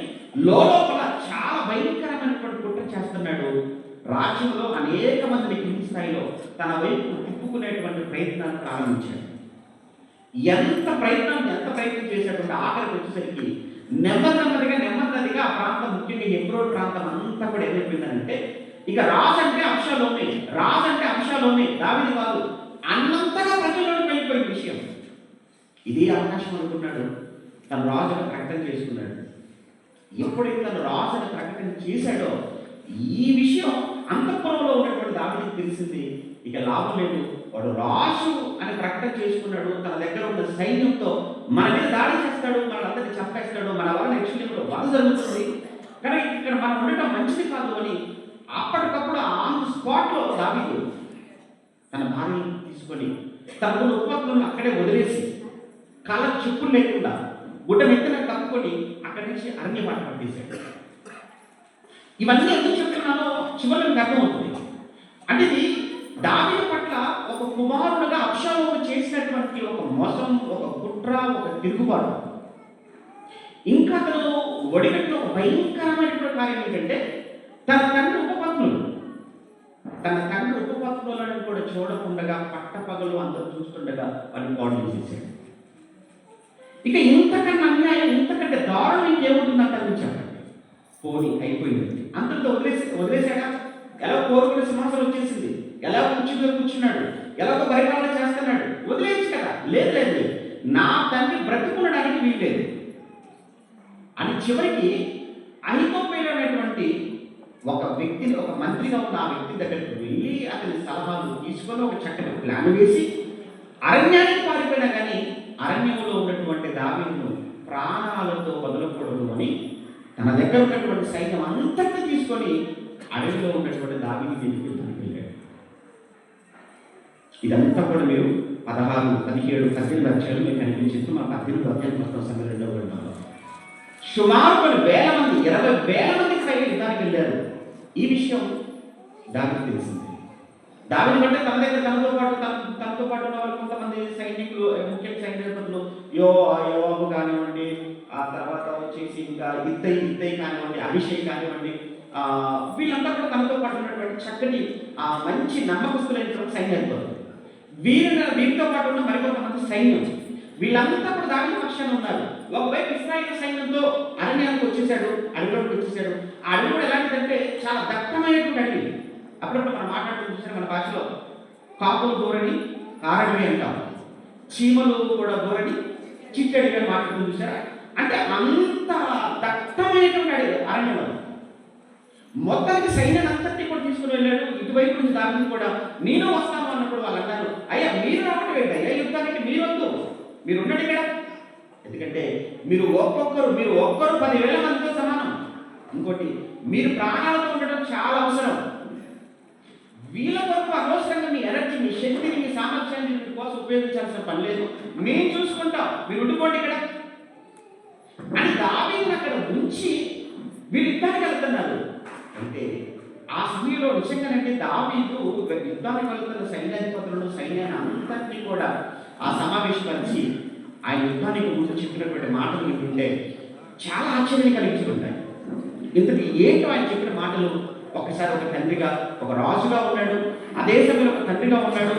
లోపల చాలా భయంకరమైనటువంటి కుట్ర చేస్తున్నాడు. రాజ్యంలో అనేక మందిని కింది స్థాయిలో తన వైపు తిప్పుకునేటువంటి ప్రయత్నాన్ని ప్రారంభించాడు. ఎంత ప్రయత్నం చేసేటువంటి ఆఖరికి వచ్చేసరికి నెమ్మదిగా ఆ ప్రాంతం, ముఖ్యంగా హెబ్రోన్ ప్రాంతం అంతా కూడా ఏమైపోయిందంటే, ఇక రాజు అంటే అబ్షాలోమే, దావీదు కాదు అన్నంతగా ప్రజల్లోకి వెళ్ళిపోయిన విషయం. ఇదే అవకాశం అనుకున్నాడు. తన రాజును ప్రకటన చేసుకున్నాడు. ఎప్పుడైతే తను రాజును ప్రకటన చేశాడో ఈ విషయం అంతఃపురంలో ఉన్నటువంటి దావీదుకు తెలిసింది. ఇక లాభం లేదు, వాడు రాజు అని ప్రకటన చేసుకున్నాడు. తన దగ్గర ఉన్న సైన్యంతో మన మీద దాడి చేస్తాడు, మనల్ని చంపేస్తాడు, మన వల్ల నెక్స్ట్ వధ జరుగుతుంది, కానీ ఇక్కడ మనం ఉండటం మంచిది కాదు అని అప్పటికప్పుడు ఆన్ స్పాట్లో దావీదు తన భార్యను తీసుకొని తన ఉపపత్తులను అక్కడే వదిలేసి కాళ్ళ చెప్పులు లేకుండా గుడ్డ మెత్తన కప్పుకొని అక్కడి నుంచి అరణ్యమాట పట్టేశాడు. ఇవన్నీ ఎందుకు చెప్తున్నానో చివరికి మీకు అర్థమవుతుంది. అంటే ఇది దావీదు పట్ల ఒక కుమారుడుగా అబ్షాలోము చేసినటువంటి ఒక మోసం, ఒక కుట్ర, ఒక తిరుగుబాటు. ఇంకా అతను ఒడిగట్టిన ఒక భయంకరమైనటువంటి కార్యం ఏంటంటే తన తండ్రి ఉపపత్నులను కూడా చూడకుండా పట్టపగలు అందరూ చూస్తుండగా వాడిని పాడు చేసేసాడు. ఇక ఇంతకన్నా అన్యాయం, ఇంతకంటే దారుణం ఇంకేముంటుందంటే చెప్పండి. పోనీ అయిపోయింది, అంతటితో వదిలేసాడా? ఎలా కోరుకునే సింహాసనం వచ్చేసింది, ఎలా కూర్చున్నాడు, ఎలాగో పరిపాలన చేస్తున్నాడు, వదిలేయచ్చు కదా. లేదు లేదు లేదు, నా తండ్రి బ్రతుకునడానికి వీల్లేదు అని చివరికి అహితోపేలు అనేటువంటి ఒక వ్యక్తిని, ఒక మంత్రిగా ఉన్న ఆ వ్యక్తి దగ్గరికి వెళ్ళి అతని సలహాలు తీసుకొని ఒక చక్కని ప్లాన్ వేసి అరణ్యానికి పారిపోయినా కానీ అరణ్యంలో ఉన్నటువంటి దావీదును ప్రాణాలతో వదలకూడదు అని తన దగ్గర ఉన్నటువంటి సైన్యం అంతటినీ తీసుకొని అడవిలో ఉన్నటువంటి దావీదు దగ్గరికి వెళ్ళాడు. ఇదంతా కూడా మీరు 16, 17, 18 అధ్యాయులు మీకు కనిపించింది. మన 18 అధ్యాయులు మొత్తం సంఘం 2వ గ్రంథంలో సుమారు కొన్ని వేల మంది, 20,000 మంది సైన్యం యుద్ధానికి వెళ్ళారు. ఈ విషయం దావీదుకు తెలిసింది. దావీదు అంటే తన దగ్గర తనతో పాటు ఉన్న వాళ్ళు కొంతమంది సైనికులు, ముఖ్యంగా సైనికులు యోవాబు కానివ్వండి, ఆ తర్వాత వచ్చేసి ఇంకా ఇత్తయి కానివ్వండి, అభిషేక్ కానివ్వండి, వీళ్ళంతా కూడా తనతో పాటు ఉన్నటువంటి చక్కటి మంచి నమ్మకస్తులైనటువంటి సైన్యాలు. వీరితో పాటు ఉన్న మరికొంతమంది సైన్యం, వీళ్ళంతా కూడా దావీదు పక్షాన ఉన్నారు. ఒకవైపు ఇశ్రాయేలు సైన్యంతో అరణ్యానికి వచ్చేసాడు, అడవిలోకి వచ్చేసాడు. ఆ అడవి కూడా ఎలాంటిదంటే చాలా దట్టమైనటువంటి అడవి. అప్పుడప్పుడు మనం మాట్లాడుతూ చూసారు మన భాషలో కాకులు దూరని కారడవి అంటాం, చీమలు కూడా దూరని చిట్టడిగా మాట్లాడుతూ చూసారా. అంటే అంత దట్టమైనటువంటి అడవి అరణ్యం. మొత్తానికి సైన్యాన్ని అంతటినీ కూడా తీసుకుని వెళ్ళాడు. ఇటువైపు నుంచి దావీదు కూడా నేను వస్తాను అన్నప్పుడు వాళ్ళు అన్నారు, అయ్యా మీరు రావటం ఏంటి అయ్యా, యుద్ధానికి మీరు వద్దు, మీరు ఉండండి కదా. ఎందుకంటే మీరు ఒక్కొక్కరు 10,000 మందితో సమానం. ఇంకోటి, మీరు ప్రాణాలతో ఉండడం చాలా అవసరం. వీళ్ళ వరకు అనవసరంగా మీ ఎనర్జీ, మీ శక్తిని, మీ సామర్థ్యాన్ని మీ కోసం ఉపయోగించాల్సిన పని లేదు, మేము చూసుకుంటాం, మీరు ఉండిపోండి ఇక్కడ అని దావీదుని అక్కడ ఉంచి వీళ్ళు యుద్ధానికి వెళ్తున్నారు. అంటే ఆ సమయంలో నిజంగానంటే దావీదు యుద్ధానికి వెళ్తున్న సైన్యాధిపతులను, సైన్యాన్ని అంతటినీ కూడా ఆ సమావేశపరిచి ఆయన యుద్ధానికి ముందు చెప్పినటువంటి మాటలు వింటుంటే చాలా ఆశ్చర్యం కలిగించుకుంటాయి. ఇంతకీ ఏంటో ఆయన చెప్పిన మాటలు? ఒకసారి ఒక తండ్రిగా, ఒక రాజుగా ఉన్నాడు, అదే సమయంలో ఒక తండ్రిగా ఉన్నాడు.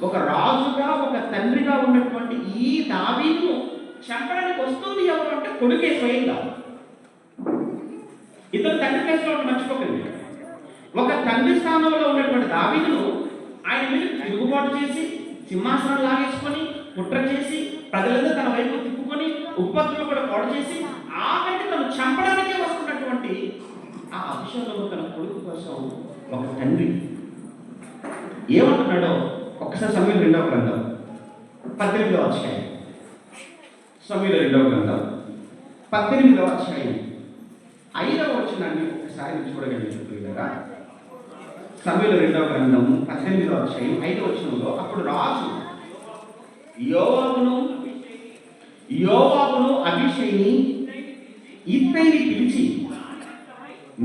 ఒక రాజుగా, ఒక తండ్రిగా ఉన్నటువంటి ఈ దావీదును చంపడానికి వస్తుంది ఎవరు అంటే కొడుకే స్వయంగా. ఇతను తండ్రి ప్లేస్లో ఉంటే మర్చిపోకండి. ఒక తండ్రి స్థానంలో ఉన్నటువంటి దావీదును ఆయన మీద తిరుగుబాటు చేసి సింహాసనం లాగేసుకొని కుట్ర చేసి ప్రజలందరూ తన వైపు తిప్పుకొని ఉత్పత్తులు కూడా పాడు చేసి ఆఖరికి తను చంపడానికే వస్తున్నటువంటి ఆ అభిషేకంలో తన కొడుకు కోసం ఒక తండ్రి ఏమంటున్నాడో ఒక్కసారి సమయం 2వ గ్రంథం 18వ అధ్యాయం, సమయంలో 2వ గ్రంథం 18వ అధ్యాయం 5వ వచనాన్ని ఒకసారి చూడగలిగినట్టుగా, సమయంలో 2వ గ్రంథం 18వ అధ్యాయం 5వ వచనంలో, అప్పుడు రాజు యోవాబును అభిషేక్ని ఇత్తయిని పిలిచి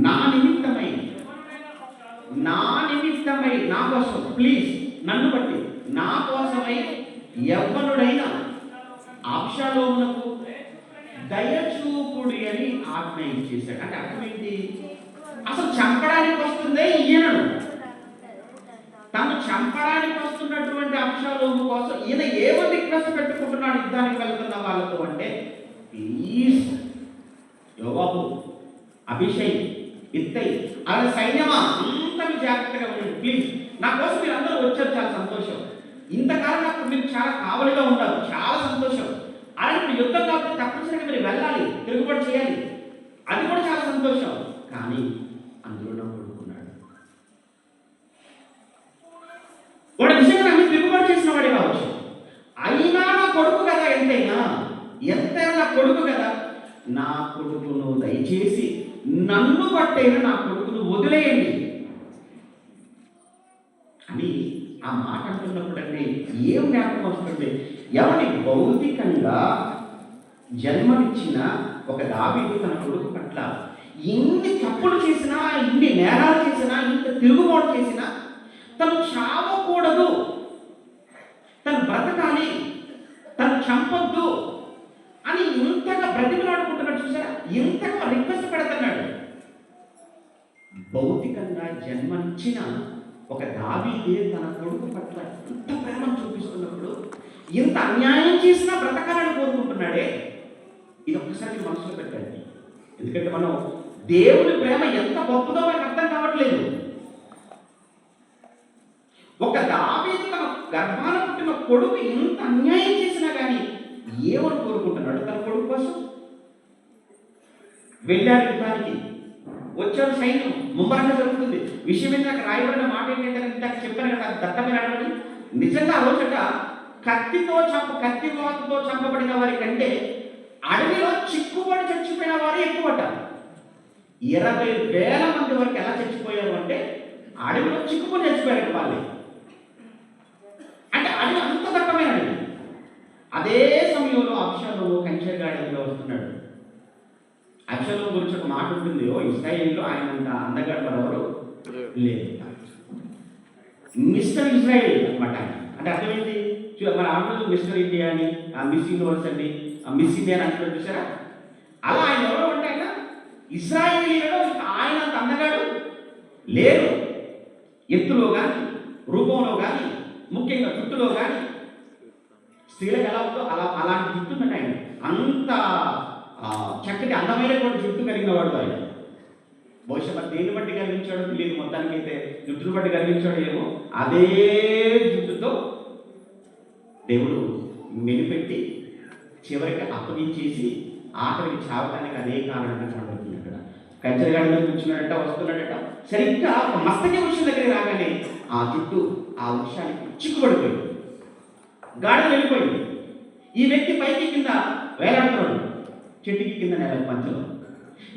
నా నిమిత్తమై నా కోసం, ప్లీజ్ నన్ను బట్టి నా కోసమై యవ్వనుడైన అబ్షాలోమునకు దయచూపుడి అని ఆజ్ఞ ఇచ్చేశాడు. అంటే అర్థం ఏంటి? అసలు చంపడానికి వస్తుందే ఈయనను, తను చంపడానికి వస్తున్నటువంటి అబ్షాలోము కోసం ఈయన ఏమో రిక్వెస్ట్ పెట్టుకుంటున్నాడు యుద్ధానికి వెళ్తున్న వాళ్ళతో అంటే, ప్లీజ్ యోవాబు, అభిషేక్, ఇత్తయి, అలా సైన్యమా అంతా జాగ్రత్తగా ఉండండి, ప్లీజ్ నా కోసం మీరు అందరూ వచ్చారు, చాలా సంతోషం. ఇంతకాలం నాకు మీరు చాలా కావలిగా ఉన్నారు, చాలా సంతోషం. అలా ఇప్పుడు యుద్ధం కాబట్టి తప్పనిసరిగా మీరు వెళ్ళాలి, తిరుగుబాటు చేయాలి, అది కూడా చాలా సంతోషం. కానీ అందులో నా కొడుకున్నాడు. వాడు నిజంగా నన్ను తిరుగుబాటు చేసిన వాడే కావచ్చు, అయినా నా కొడుకు కదా, ఎంతైనా నా కొడుకు కదా, నా కొడుకును దయచేసి నన్ను బట్టైనా నా కొడుకును వదిలేయండి అని ఆ మాట అంటున్నప్పుడు అంటే ఏం జ్ఞాపకం వస్తుంది? ఎవరి భౌతికంగా జన్మనిచ్చిన ఒక దావీదు తన కొడుకు పట్ల ఇన్ని తప్పులు చేసినా, ఇన్ని నేరాలు చేసినా, ఇంత తిరుగుబాటు చేసినా తను చావకూడదు, తను బ్రతకాలి, తను చంపొద్దు అని ఇంతగా బ్రతిమలాడుకుంటున్నాడు. చూసారా, ఇంతగా రిక్వెస్ట్ పెడుతున్నాడు. భౌతికంగా జన్మనిచ్చిన ఒక దావీదే తన కొడుకు పట్ల ఇంత ప్రేమను చూపిస్తున్నప్పుడు, ఇంత అన్యాయం చేసినా బ్రతకాలని కోరుకుంటున్నాడే, ఇది ఒక్కసారి మనసులో పెట్టండి. ఎందుకంటే మనం దేవుని ప్రేమ ఎంత గొప్పదో మనకు అర్థం కావట్లేదు. ఒక దావీదు తన గర్భాన పుట్టిన కొడుకు ఇంత అన్యాయం చేసినా కానీ ఏమని కోరుకుంటున్నాడు తన కొడుకు కోసం? వెళ్ళాడు యుద్ధానికి, వచ్చాడు, సైన్యం ముమ్మరంగా జరుగుతుంది. విషయం ఏంటి అక్కడ రాయబడిన మాట ఏంటంటే ఇందాక చెప్పాను కదా, దట్టమైన అడవి. నిజంగా ఆ రోజట కత్తితో చంపబడిన వారి కంటే అడవిలో చిక్కుబడి చచ్చిపోయిన వారు ఎక్కువట. 20,000 మంది వరకు ఎలా చచ్చిపోయారు అంటే అడవిలో చిక్కుకొని చచ్చిపోయారు వాళ్ళే. అంటే అడవి అంత దట్టమైన అడవి. అదే సమయంలో అబ్షాలోము కంచెగాడిలో వస్తున్నాడు. అబ్షాలోము గురించి ఒక మాట ఉంటుంది, ఓ ఇశ్రాయేల్లో ఆయన అంత అందగాడు మరెవరు లేదు, మిస్టర్ ఇజ్రాయేల్ అనమాట. అంటే అర్థం ఏంటి? మన ఆంధ్రలో మిస్టర్ ఇండియా అని, మిస్ యూనివర్స్ అండి, మిస్ ఇండియా అని అంటున్నారు చూసారా? అలా ఆయన ఎవరో అంటే ఆయన ఇజ్రాయేలీలలో ఆయన అంత అందగాడు లేరు. ఎత్తులో కానీ, రూపంలో కానీ, ముఖ్యంగా జుట్టులో కానీ స్త్రీలకు ఎలా ఉందో అలాంటి జుట్టు ఉందండి ఆయన. అంత చక్కటి అందమైనటువంటి జుట్టు కలిగిన వాడు ఆయన. బహుశా మరి దేన్ని బట్టి కలిగించాడో తెలియదు, మొత్తానికి అయితే జుట్టును బట్టి కలిగించాడు ఏమో. అదే జుట్టుతో దేవుడు మెలిపెట్టి చివరికి అప్పగించేసి ఆఖరికి చావడానికి అదే కారణంగా కనబడుతుంది. అక్కడ కంచెగాడిలో కూర్చున్నాడట, వస్తున్నాడట. సరిగ్గా ఒక మస్తకి వృక్షం దగ్గర రాగానే ఆ జుట్టు ఆ వృక్షానికి చిక్కుబడిపోయింది, గాడి వెళ్ళిపోయింది. ఈ వ్యక్తి పైకి కింద వేలాడుతున్నాడు, చెట్టుకి కింద నేల పంచలో.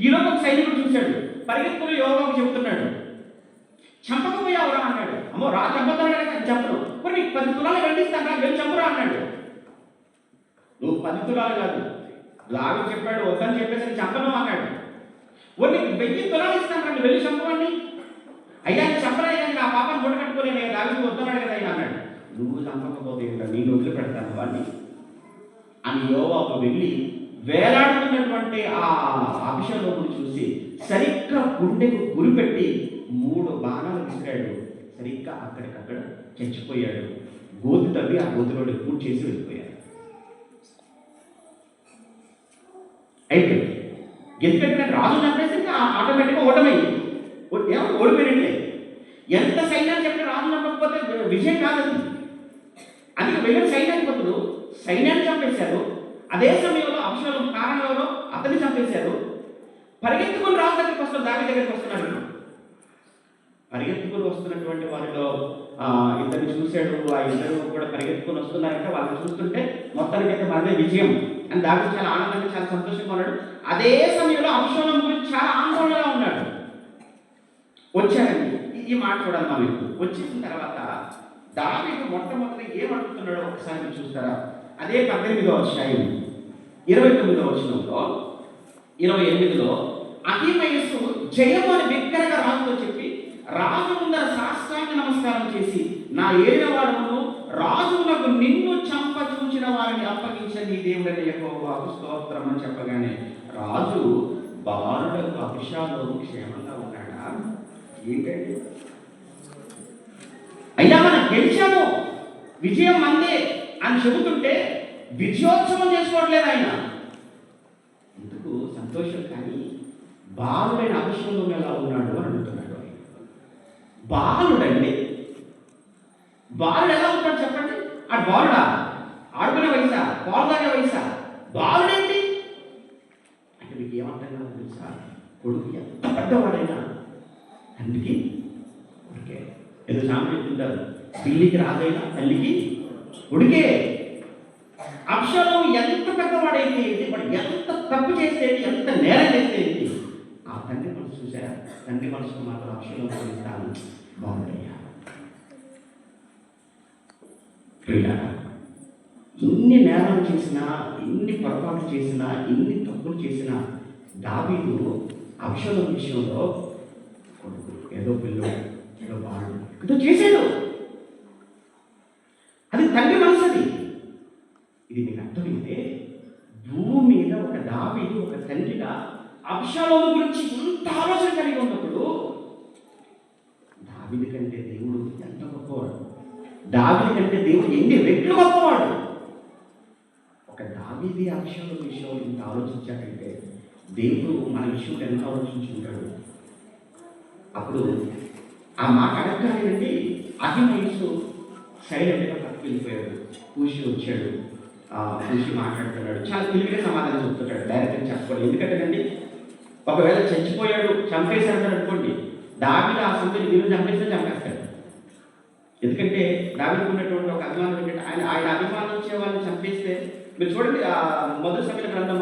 ఈరోజు ఒక సైనికుడు చూశాడు, పరిగెత్తుకుని యోగాకు చెప్తున్నాడు, చంపకపోయావురా అన్నాడు. అమ్మో రా చంపతాడు, చంపను కొన్ని 10 తులాలు గండిస్తాను, వెళ్ళి చంపురా అన్నాడు. నువ్వు 10 తులాలు కాదు, లావి చెప్పాడు, వద్దని చెప్పేసి చంపను అన్నాడు. కొన్ని 1000 తులాలు ఇస్తాను, వెళ్ళి చంపవండి. అయ్యా చంపరా, ఆ పాపను మూట కట్టుకోలేను, లావి వద్దన్నాడు కదా ఆయన అన్నాడు. నువ్వు చంపకపోతే నేను వదిలిపెడతాను వాడిని అని యోవాబు వెళ్ళి వేలాడుతున్నటువంటి ఆ అభిషేకమును చూసి సరిగ్గా గుండెకు గురిపెట్టి 3 బాణాలు విసిరాడు. సరిగ్గా అక్కడికక్కడ చచ్చిపోయాడు. గోతి తవ్వి ఆ గోతిలోకి పూర్తి చేసి వెళ్ళిపోయాడు. అయితే ఎందుకంటే రాజు చంపేసి ఆటోమేటిక్గా ఓటమైంది, ఓడిపోయినట్లే. ఎంత సైన్యాన్ని చెప్పిన రాజు చంపకపోతే విజయం కాదండి. అందుకే వెళ్ళిన సైన్యానికి బదులు సైన్యాన్ని చంపేశారు. అదే సమయంలో అబ్షాలోము కారణంలో అతన్ని చంపేశారు. పరిగెత్తుకుని రాజు దగ్గరికి వస్తున్నారు, దాని దగ్గరికి వస్తున్నాడు. పరిగెత్తుకుని వస్తున్నటువంటి వారిలో ఇద్దరిని చూశాడు. ఆ ఇద్దరు కూడా పరిగెత్తుకుని వస్తున్నారంటే వాళ్ళని చూస్తుంటే మొత్తానికైతే మనదే విజయం అని దానికి చాలా ఆనందంగా, చాలా సంతోషంగా ఉన్నాడు. అదే సమయంలో అబ్షాలోము గురించి చాలా ఆందోళనగా ఉన్నాడు. వచ్చారండి, ఈ మాట చూడాలి మనం. వచ్చేసిన తర్వాత దావీదు మొట్టమొదటి ఏమడుగుతున్నాడో ఒకసారి మీరు చూస్తారా? అదే 18వ అధ్యాయం 29వ వచనంలో 28లో అహీమయస్సు జయము అని బిగ్గరగా రాజుతో చెప్పి రాజు ముందర సాష్టాంగ నమస్కారం చేసి, నా ఏలినవాడను రాజునకు నిన్ను చంప చూచిన వారిని అప్పగించని నీ దేవుడైన యెహోవాకు స్తోత్రం అని చెప్పగానే రాజు బాలుడకు అభిషాలోము క్షేమంగా ఉన్నాడా? ఏంటండి అయ్యా మనం గెలిచాము, విజయం మందే అని చెబుతుంటే విజయోత్సవం చేసుకోవట్లేదు ఆయన. ఎందుకు సంతోషం, కానీ బాలుడైన అభిషేకం ఎలా ఉన్నాడు అని అడుగుతున్నాడు ఆయన. బాలుడండి, బాలుడు ఎలా ఉంటాడు చెప్పండి? ఆ బాలుడా? ఆడుకునే వయసా? పాలు తాగే వయసా? బాలుడేంటి అంటే మీకు ఏమంటారు తెలుసా? కొడుకు ఎంత పెద్దవాడైనా తండ్రికి కొడుకే. ఏదో సామెత చెప్తుంటారు, పిల్లికి రాదైనా తల్లికి కొడుకే. అబ్షాలోము ఎంత పెద్దవాడైతే ఏంటి, వాడు ఎంత తప్పు చేస్తే ఎంత నేరం చేస్తే ఏంటి, ఆ తండ్రి మనసు చూసారా? తండ్రి మనసుకు మాత్రం అబ్షాలోము కొనిస్తాను బాగుండయ్యా. ఇన్ని నేరాలు చేసినా, ఇన్ని పొరపాట్లు చేసినా, ఇన్ని తప్పులు చేసినా దావీదు అబ్షాలోము విషయంలో కొడుకు ఏదో పిల్లలు ఏదో బాడు ఏదో చేశాడు. అది తండ్రి మనసు. అది ఇది మీకు అర్థమైతే భూమి మీద ఒక దావీదు ఒక తండ్రిగా అబ్షాలోము గురించి ఇంత ఆలోచన కలిగి ఉన్నప్పుడు దావీదు కంటే దేవుడు ఎంత గొప్పవాడు, దావీదు కంటే దేవుడు ఎన్ని రెట్లు గొప్పవాడు. ఒక దావీది అబ్షాలోము విషయంలో ఇంత ఆలోచించాడంటే దేవుడు మన విషయంలో ఎంత ఆలోచించుకుంటాడు. అప్పుడు ఆ మాట అడగగానేనండి అభిమన్యుడు సైలెంట్గా పక్కకి వెళ్ళిపోయాడు. కూషి వచ్చాడు, కూషి మాట్లాడుతున్నాడు, చాలా తెలివిగా సమాధానం చెప్తుంటాడు, డైరెక్ట్గా చెప్పకూడదు. ఎందుకంటేనండి ఒకవేళ చచ్చిపోయాడు చంపేశాడు అనుకోండి, దావీదు ఆ సమయంలో వీళ్ళు చంపేస్తాడు. ఎందుకంటే దావీదుకు ఉన్నటువంటి ఒక అభిమానం ఏంటంటే ఆయన అభిమానించే వాళ్ళని చంపేస్తే, మీరు చూడండి మొదటి సమయ గ్రంథం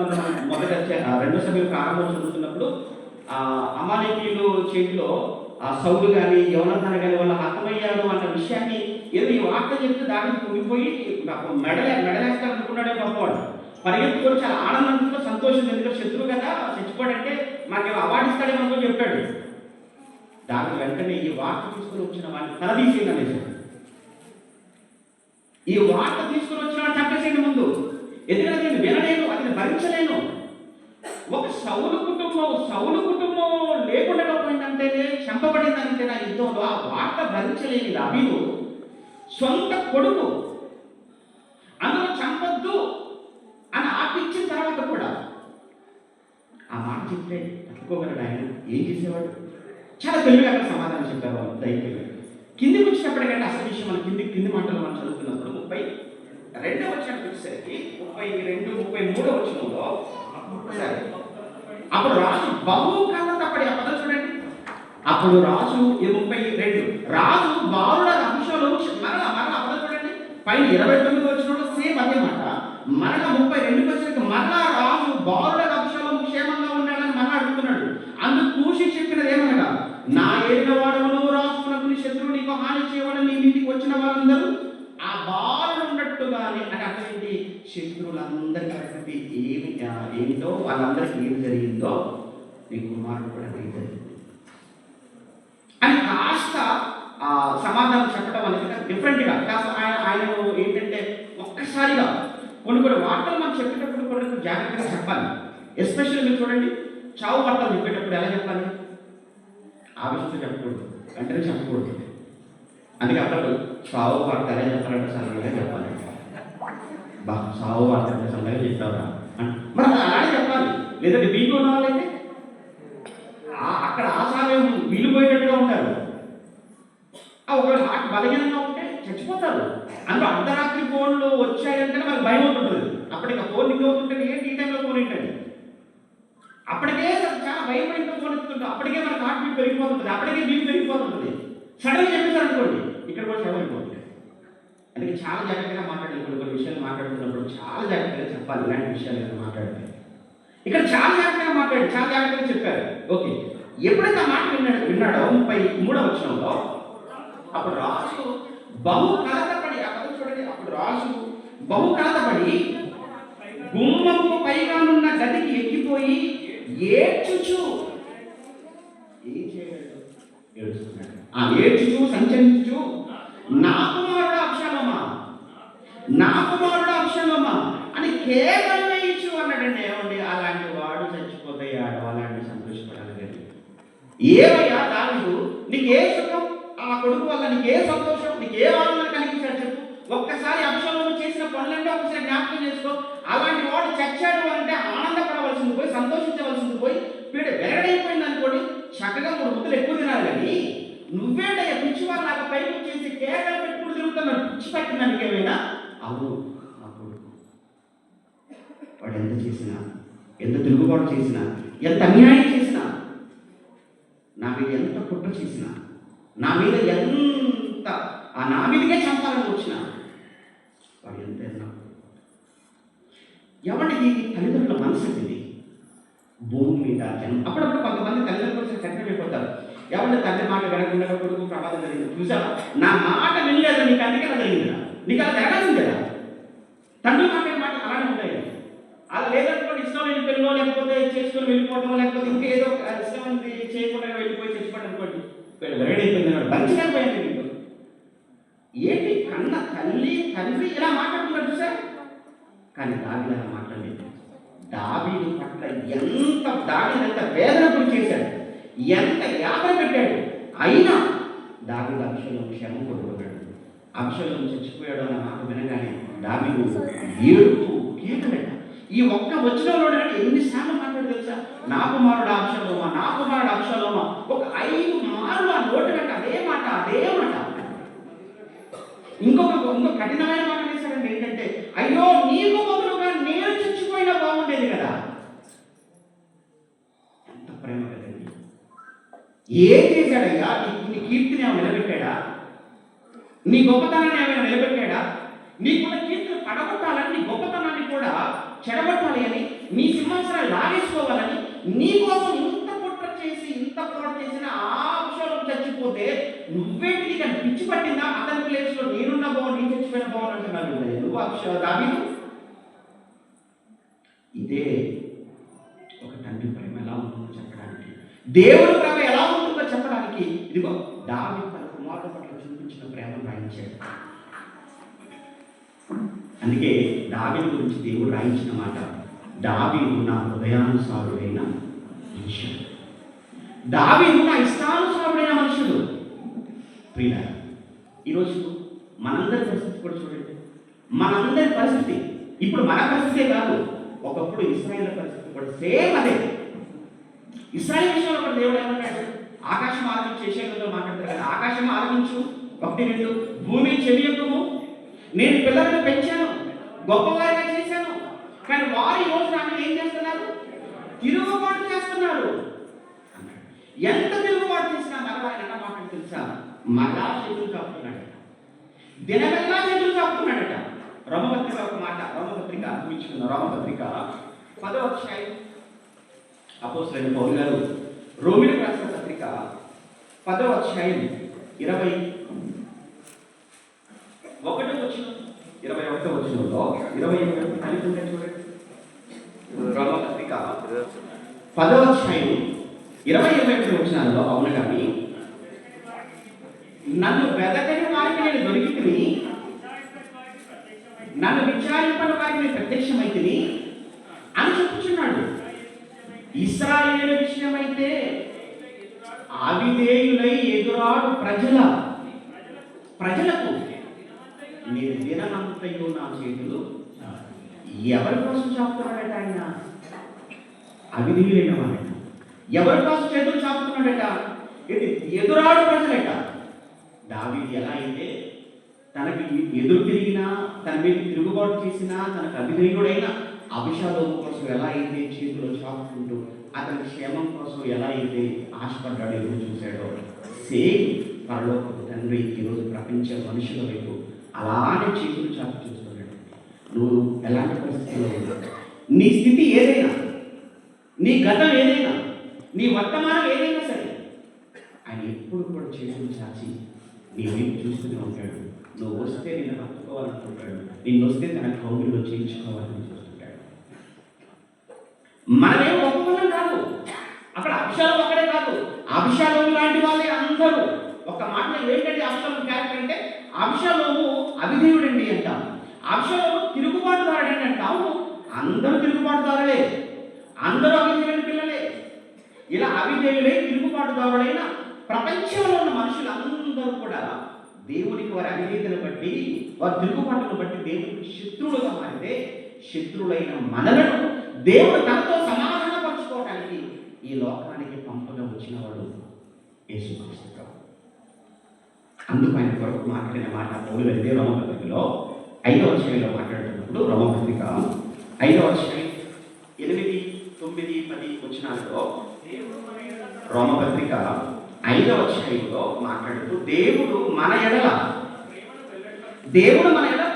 మొదటి 2వ సమయం ప్రారంభం చదువుతున్నప్పుడు అమాలేకీయుల చేతిలో సౌలు కానీ యోనాతాను కానీ వాళ్ళు హతమయ్యాడు అన్న విషయాన్ని ఏదో ఈ వార్త చెప్తే దావీదు కుంగిపోయి మెడలేస్తాడు అనుకున్నాడే గొప్పవాడు. పరిగెత్తుకొని చాలా ఆనందంతో సంతోషం, ఎందుకంటే శత్రువు కదా చచ్చిపోడంటే మాకేమో అవార్డు ఇస్తాడేమో చెప్పాడు. దాని వెంటనే ఈ వార్త తీసుకుని వచ్చిన వాడిని తలదీసేయండి అనేసాడు. ఈ వార్త తీసుకుని వచ్చిన వాడిని చంపేసేయండి ముందు, ఎందుకంటే నేను వినలేను, అతను భరించలేను. ఒక సౌలు కుటుంబం లేకుండా పోయిందంటేనే, చంపబడిందంటే నా యుద్ధంలో ఆ వార్త భరించలేని దావీదు సొంత కొడుకు అందులో చంపొద్దు అని ఆపించిన తర్వాత కూడా ఆ మాట చెప్తే తట్టుకోగలడు. ఆయన ఏం చేసేవాడు? చాలా తెలివిగా అక్కడ సమాధానం చెప్పారు వాళ్ళు దైవంగా. కిందికి వచ్చినప్పటికంటే అసలు విషయం మన కింది మాటలు మనం చదువుతున్నప్పుడు 32వ వచనానికి వచ్చేసరికి 32, 33వ వచనంలో అప్పుడు రాజు బహు కలతపడి, ఆ పదం చూడండి. అప్పుడు రాజు 32 రాజు బాలుడ అభిషేకంలో మరలా ఆ పదం చూడండి. పైన 29వ వచనంలో సేమ్ అదే మాట. మరలా 32కి వచ్చేసరికి మరలా రాజు బాలుడ అభిషేకంలో క్షేమంగా ఉన్నాడని మరలా అడుగుతున్నాడు. అందుకు కూషి చెప్పినది ఏమనగా, నా ఏలిన వాడవను రాజునకు నీ శత్రువు నీకు హాని చేయవడం నీ మీదికి వచ్చిన వాళ్ళందరూ ఆ బాలుడు ఉన్నట్టుగానే అని అటువంటి శత్రువులందరికీ అటువంటి ఏమిటో వాళ్ళందరికీ ఏం జరిగిందో నీ కుమారుడు కూడా ఏం జరిగింది అని కాస్త సమాధానం చెప్పడం అనేది డిఫరెంట్గా కాస్త ఆయన ఏంటంటే ఒక్కసారిగా కొన్ని వార్తలు మనం చెప్పేటప్పుడు కొన్ని జాగ్రత్తగా చెప్పాలి. ఎస్పెషల్లీ మీరు చూడండి, చావు వార్తలు చెప్పేటప్పుడు ఎలా చెప్పాలి? ఆవేశంతో చెప్పకూడదు, వెంటనే చెప్పకూడదు. అందుకే అప్పుడు చావు వార్త ఎలా చెప్పాలంటే సరళంగా చెప్పాలి. చావు వార్త అంటే సరళంగా చెప్తారా మరి అలాగే చెప్పాలి. లేదంటే వీళ్ళు ఉన్న వాళ్ళైతే అక్కడ ఆ సమయం వీలు పోయేటట్టుగా ఉంటారు. ఒకవేళ హార్ట్ బలహీనంగా ఉంటే చచ్చిపోతారు. అందులో అర్ధరాత్రి ఫోన్లు వచ్చాయంటే మనకు భయం ఉంటుంది. అప్పటికి ఫోన్ రింగ్ అవుతుంటే ఏంటి ఈ టైంలో ఫోన్ ఏంటండి, అప్పటికే చాలా భయపడితో ఫోన్ ఎత్తుతుంటాం. అప్పటికే మనకు హార్ట్ బీట్ పెరిగిపోతుంది, అప్పటికే బీట్ పెరిగిపోతుంటుంది. సడన్గా చెప్పేసారు అనుకోండి, ఇక్కడ కూడా చదవైపోతుంది. అందుకే చాలా జాగ్రత్తగా మాట్లాడాలి. కొన్ని విషయాలు మాట్లాడుతున్నప్పుడు చాలా జాగ్రత్తగా చెప్పాలి. ఇలాంటి విషయాలు మాట్లాడితే ఇక్కడ చాలా జాగ్రత్తగా చెప్పారు. ఓకే, ఎప్పుడైతే ఆ మాట విన్నాడో 33వ వచనంలో అప్పుడు రాజు బహు కలతపడి, ఆ పదం చూడండి, అప్పుడు రాజు బహు కలతపడి గుమ్మము పైగానున్న గదికి ఎక్కిపోయి ఏడ్చుచు, ఏం చేయగలడు? ఏడుస్తున్నాడు. ఏడ్చుచు సంచరించుచు నా కుమారుడు అబ్షాలోమా అని కేవలం వేయించు అన్నాడండి. ఏమండి, అలాంటి వాడు చచ్చిపోతాయాడు, అలాంటి సంతోషపడాలి కానీ ఏమయ్యా దావీదు, నీకు ఏ సుఖం ఆ కొడుకు వల్ల, నీకు ఏ సంతోషం, నీకు ఏ ఆనందం కలిగించాడు చెప్పు. ఒక్కసారి అబ్షాలోము చేసిన పనులంటే ఒకసారి జ్ఞాపకం చేసుకో. అలాంటి వాడు చచ్చాడు అంటే ఆనందపడవలసింది పోయి, సంతోషించవలసింది పోయి, వీడు వెరగడైపోయింది అనుకోండి, చక్కగా 3 ముద్దలు ఎక్కువ తినాలి. కానీ నువ్వేంటయ్యా పిచ్చి వాళ్ళు నాకు పైకి వచ్చేసి కేకలు పెట్టుకుని తిరుగుతున్నాడు, పిచ్చి పట్టిందానికి ఏమైనా? అవును, నా కొడుకు వాడు ఎంత చేసినా, ఎంత తిరుగుబాటు చేసినా, ఎంత అన్యాయం చేసినా, నా మీద ఎంత కుట్ర చేసినా, నా మీద ఎంత నా మీదకే చంపాలని వచ్చినా, వాడు ఎంత ఎవరికి తల్లిదండ్రుల మనసు ఇది భూమి మీద జన్మ. అప్పుడప్పుడు కొంతమంది తల్లిదండ్రులు కఠినమైపోతారు. ఎవరి తండ్రి మాట వినకుండా కొడుకు ప్రమాదం జరిగింది చూసావా, నా మాట వినలేదు నీకు, అందుకే అలా జరిగిందిరా, నీకు అలా జరగాల్సింది కదా. తండ్రి మాట అలానే ఉంటాయి. అలా లేదనుకోండి, ఇష్టం లేని పెళ్ళో లేకపోతే చేసుకుని వెళ్ళిపోవడం, లేకపోతే ఇంకేదో ఇష్టం చేయకుండా వెళ్ళిపోయి చచ్చిపోవడం అనుకోండి, వెరగడైపోయింది భరించలేకపోయింది. మీకు ఏంటి కన్న తల్లి తండ్రి ఇలా మాట్లాడుతున్నారు చూసారు. కానీ దావీదు అలా మాట్లాడలేదు. దావీదు పట్ల ఎంత వేదన గురి చేశాడు, ఎంత యాతన పెట్టాడు. అయినా దావీదు అబ్షాలోము క్షేమం కొడుకున్నాడు. అబ్షాలోము చచ్చిపోయాడు అన్న మాట వినగానే దావీదు ఏడుపు కేకలేట. ఈ ఒక్క వచనంలో ఎన్నిసార్లు మాట్లాడు తెలుసా, నా కుమారుడు అబ్షాలోమా. ఒక 5 మార్లు ఆ నోటి వెంట అదే మాట. ఇంకో కఠినమైన మాట వేశాడండి. ఏంటంటే అయ్యో నీకు బదులుగా నేను చచ్చిపోయినా బాగుండేది కదా. ఎంత ప్రేమ కదండి. ఏం చేశాడయ్యా? నీ కీర్తిని ఏమైనా నిలబెట్టాడా? నీ గొప్పతనాన్ని ఏమైనా నిలబెట్టాడా? నీకున్న కీర్తిని పడగొట్టాలని, నీ గొప్పతనాన్ని కూడా చెడగొట్టాలి అని, నీ సింహాసనాన్ని లాగేసుకోవాలని, నీ కోసం ఇంత కుట్ర చేసి ఇంత పోరాట చేసిన ఆ విషయంలో చచ్చిపోతే నువ్వేంటిది కానీ పిచ్చి పట్టిందా? అతని ప్లేస్ లో నేనున్న బాగుంది, నేను చచ్చిపోయిన బాగుంది అంటున్నాడు నువ్వు దావీదు. ఇదే ఒక తండ్రి ప్రేమ ఎలా ఉంటుందో చెప్పడానికి, దేవుడి ప్రేమ ఎలా ఉంటుందో చెప్పడానికి ఇదిగో దావీదు తన కుమారుడు పట్ల చూపించిన ప్రేమను రాయించాడు. అందుకే దావీదు గురించి దేవుడు రాయించిన మాట, దావీదు నా హృదయానుసారుడైన మనుషుడు, దావీదు నా ఇష్టానుసారుడైన మనుషుడు. ప్రియులారా, ఈరోజు మనందరి పరిస్థితి కూడా చూడండి. మనందరి పరిస్థితి ఇప్పుడు మన పరిస్థితే కాదు, ఒకప్పుడు ఇశ్రాయేలు పరిస్థితి కూడా సేమ్ అదే. ఇశ్రాయేలు విషయంలో కూడా దేవుడు ఏమన్నాడు? ఆకాశం ఆలకించు, యెషయాలో మాట్లాడతారు కదా, ఆకాశం ఆలకించు 1-2, భూమి చెవియొక్కము, నేను పిల్లలను పెంచాను, గొప్పవారిగా చేశాను. కానీ వారు ఈ రోజు నాకు ఏం చేస్తున్నారు? తిరుగుబాటు చేస్తున్నారు. ఎంత తిరుగుబాటు చేసినా మరలా ఆయన ఎలా మాట్లాడి తెలుసా? మరలా చేతులు చాపుతున్నాడట, దినమెల్లా చేతులు చాపుతున్నాడట. రోమపత్రిక ఒక మాట, రోమపత్రిక చూపించుకున్న రోమపత్రిక 10వ అధ్యాయం, అపోస్తలుడైన పౌలు గారు రోమీయులకు రాసిన పత్రిక 10వ అధ్యాయం 21వ వచనంలో 21 కలిపి ఉంటే చూడండి. రోమపత్రిక 10వ అధ్యాయం 20-21 వచనాల్లో, అవును కానీ నన్ను వెదకని వారికి నేను దొరికితిని, నన్ను విచారింపని వారికి నేను ప్రత్యక్షమైతిని అని చెప్పుచున్నాడు. ఇశ్రాయేలు విషయమైతే అవిధేయులై ఎదురాడు ప్రజలకు నేను దినమంతయు నా చేతులు ఎవరి కోసం చాపుతున్నాడట? ఆయన అవిధేయులైన వాడట. ఎవరి కోసం చేతులు చాపుతున్నాడట? ఇది ఎదురాడు ప్రజలట. దావీదు ఎలా అయితే తనకి ఎదురు తిరిగినా, తన మీద తిరుగుబాటు చేసినా, తనకు అవిధేయుడైన అభిషాలోము కోసం ఎలా అయితే చేతులు చాపుకుంటూ అతని క్షేమం కోసం ఎలా అయితే ఆశపడ్డాడో, ఎదురు చూశాడో, సేమ్ పరలోకపు తండ్రి ఈరోజు ప్రపంచ మనుషుల వైపు అలానే చేతులు చాపు చూస్తున్నాడు. నువ్వు ఎలాంటి పరిస్థితుల్లో ఉన్నావు, నీ స్థితి ఏదైనా, నీ గతం ఏదైనా, నీ వర్తమానం ఏదైనా సరే, ఆయన ఎప్పుడు కూడా చేతులు చాచి నీ వైపు చూస్తూనే ఉంటాడు. నువ్వు వస్తే నేను హత్తుకోవాలనుకుంటాడు, నిన్ను వస్తే తన కౌగిలిలో చేయించుకోవాలని చూస్తుంటాడు. మనమేం గొప్పవాళ్ళం కాదు, అక్కడ అభిషాలం ఒక్కడే కాదు, అభిషాలం లాంటి వాళ్ళే అందరూ. ఒక మాటలో ఏంటంటే అభిషాలం క్యారెక్టర్ అంటే, అభిషాలోము అవిధేయుడండి అంటాం, అభిషాలోము తిరుగుబాటుదారుడండి అంటాము. అందరూ తిరుగుబాటుదారులే, అందరూ అవిధేయులైన పిల్లలే. ఇలా అవిధేయులై తిరుగుబాటుదారులైన ప్రపంచంలో ఉన్న మనుషులందరూ కూడా దేవునికి వారి అవిధేయతను బట్టి, వారి తిరుగుబాటును బట్టి దేవునికి శత్రువులుగా మారితే, శత్రువులైన మనలను దేవుడు తనతో సమాధానపరచుకోవడానికి ఈ లోకానికి పంపగా వచ్చిన వాడు యేసుక్రీస్తు ప్రభువు. అందుకు ఆయన కొరకు మాట్లాడిన మాట పౌలు వెళ్తే రోమపత్రికలో 5వ అధ్యాయంలో మాట్లాడుతున్నప్పుడు, రోమపత్రిక 5వ అధ్యాయం 8, 9, 10 వచనాలలో, రోమపత్రిక 5వ అధ్యాయంలో మాట్లాడుతూ దేవుడు మన ఎడల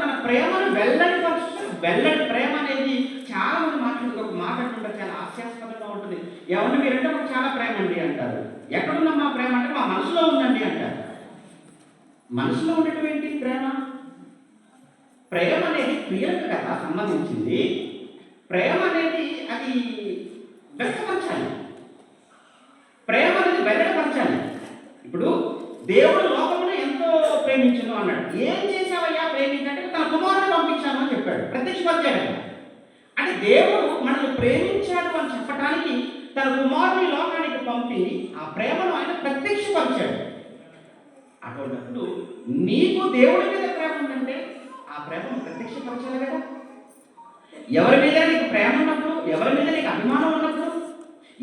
తన ప్రేమను వెల్లడిపరుస్తాడు. వెల్లడి ప్రేమ అనేది చాలా మంది మాట్లాడుతూ ఒక మాట్లాడుతుంటారు, చాలా హాస్యాస్పదంగా ఉంటుంది. ఎవరిని మీరంటే మాకు చాలా ప్రేమ అండి అంటారు. ఎక్కడున్నా మా ప్రేమ అంటే మా మనసులో ఉందండి అంటారు. మనసులో ఉండేటువంటి ప్రేమ అనేది క్రియలకు కదా సంబంధించింది. ప్రేమ అనేది అది వ్యక్తపరచాలి, ప్రేమ అనేది వెల్లడిపరచాలి. ఇప్పుడు దేవుడు లోకమును ఎంతో ప్రేమించను అన్నాడు. ఏం చేశావయ్యా ప్రేమించంటే తన కుమారుని పంపించాను అని చెప్పాడు, ప్రత్యక్షపరిచాడు. అంటే దేవుడు మనల్ని ప్రేమించాడు అని చెప్పడానికి తన కుమారుని లోకానికి పంపి ఆ ప్రేమను ఆయన ప్రత్యక్షపరిచాడు. అటువంటిప్పుడు నీకు దేవుడి మీద ప్రేమ ఉందంటే ఆ ప్రేమను ప్రత్యక్షపరచాలి కదా. ఎవరి మీద నీకు ప్రేమ ఉన్నప్పుడు, ఎవరి మీద నీకు అభిమానం ఉన్నప్పుడు,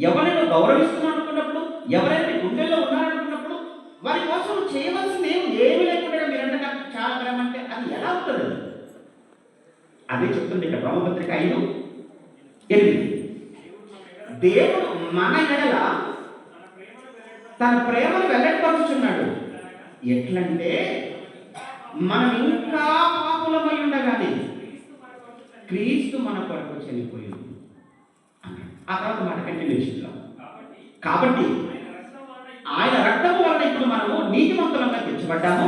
ఎవరిని గౌరవిస్తున్నాను అనుకున్నప్పుడు, ఎవరైనా నీ గుండెల్లో ఉన్నారనుకున్నప్పుడు వారి కోసం చేయవలసింది ఏమి లేకుండా మీరంటే నాకు చాలా ప్రేమ అంటే అది ఎలా అవుతుంది? అదే చెప్తుంది ఇక్కడ రోమపత్రిక 5:8. దేవుడు మన ఎడల తన ప్రేమను వెల్లడిపరుచున్నాడు. ఎట్లంటే మనం ఇంకా పాపులమై ఉండగానే క్రీస్తు మన కొరకు చనిపోయింది అన్నాడు. ఆ తర్వాత మాట కంటిన్యూషన్లో, కాబట్టి ఆయన రక్తము వలన ఇప్పుడు మనము నీతిమంతులంగా తెచ్చబడ్డాము,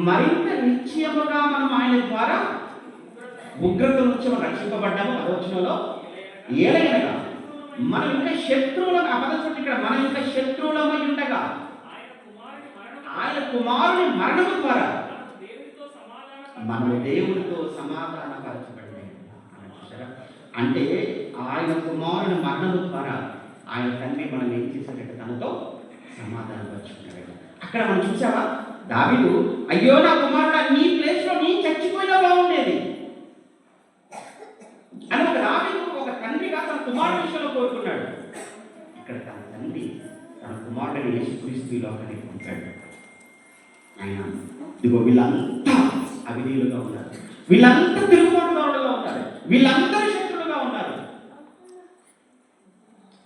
మరింత నిశ్చయముగా మనం ఆయన ద్వారా ఉగ్రత నుంచి మనం రక్షింపబడ్డాము. అదవచనంలో ఏలైనగా మనం ఇంకా శత్రువులకు, అపదచుట్టు ఇక్కడ మనం ఇంకా శత్రువులమై ఉండగా ఆయన కుమారుని మరణము ద్వారా మనము దేవుడితో సమాధానపరచబడ్డాము. అంటే ఆయన కుమారుని మరణము ద్వారా ఆయన తండ్రి మనం ఏం చేశాడంటే తనతో సమాధానపరచుకున్నాడు. అక్కడ మనం చూసావా, దావీదు అయ్యో నా కుమారుడు నీ ప్లేస్లో నీ చచ్చిపోయినా బాగుండేది అని ఒక తండ్రిగా తన కుమారుడు విషయంలో కోరుకున్నాడు. ఇక్కడ తన తండ్రి తన కుమారుడిని యేసుక్రీస్తు ఈ లోకానికి పంపాడు. ఆయన ఇదిగో వీళ్ళంతా అవిధేయులుగా ఉన్నారు, వీళ్ళంతా తిరుగుబాటుదారులుగా ఉన్నారు, వీళ్ళందరూ శత్రులుగా ఉన్నారు.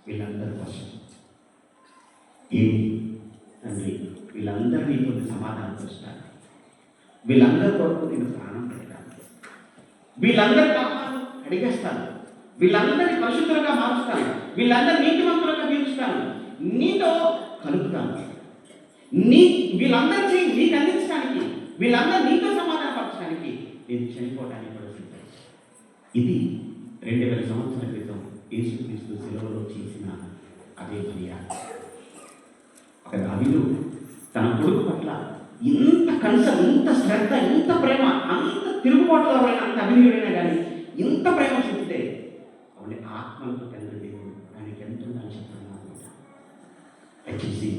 వీళ్ళందరి కోసం ఏమి తండ్రి వీళ్ళందరినీ కొన్ని సమాధానం చూస్తాను, వీళ్ళందరి కొరకు నేను ప్రాణం పెడతాను, వీళ్ళందరి పాపాలను అడిగేస్తాను, వీళ్ళందరినీ పరిశుద్ధులుగా మారుస్తాను, వీళ్ళందరూ నీతిమంతులుగా తీరుస్తాను, నీతో కలుపుతాను, వీళ్ళందరి చేయి నీకు అందించడానికి, వీళ్ళందరూ నీతో సమాధానపరచడానికి నేను చనిపోవడానికి కూడా సిద్ధం. ఇది 2000 సంవత్సరాల క్రితం యేసుక్రీస్తు శిలువలో చేసిన అదే క్రియ. ఒక దావీదు తన కొడుకు పట్ల ఇంత కన్సర్న్, ఇంత శ్రద్ధ, ఇంత ప్రేమ, అంత తిరుగుబాటులో అంత అభినయుడైనా కానీ ఇంత ప్రేమ చూపితే అవునే ఆత్మలకు తండ్రి దేవుడు ఆయనకి ఎంత ఉందని చెప్తున్నాను. దయచేసి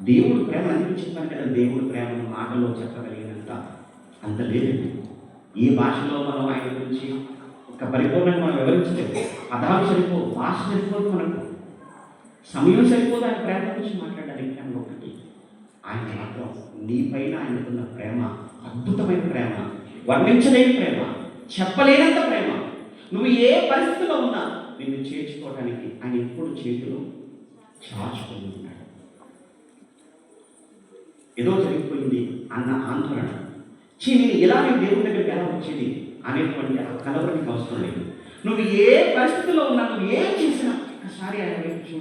దేవుడు ప్రేమ అని చెప్పాను కదా, దేవుడు ప్రేమను మాటలో చెప్పగలిగినంత అంత లేదండి. ఏ భాషలో మనం ఆయన గురించి ఒక పరిపూర్ణంగా మనం వివరించలేదు. పదాలు సరిపోదు, భాష సరిపోదు, మనకు సమయం సరిపోదు ఆయన ప్రేమ గురించి మాట్లాడడానికి. ప్రేమ ఒకటి, ఆయన మాత్రం నీ పైన ఆయనకున్న ప్రేమ అద్భుతమైన ప్రేమ, వర్ణించలేని ప్రేమ, చెప్పలేనంత ప్రేమ. నువ్వు ఏ పరిస్థితిలో ఉన్నా నిన్ను చేర్చుకోవడానికి ఆయన ఎప్పుడు చేతులు చాచుకొని ఉన్నాడు. ఏదో జరిగిపోయింది అన్న ఆందోళన, నేను ఎలా దేవుని దగ్గరికి ఎలా వచ్చేది అనేటువంటి ఆ కలవరికి అవసరం లేదు. నువ్వు ఏ పరిస్థితిలో ఉన్నా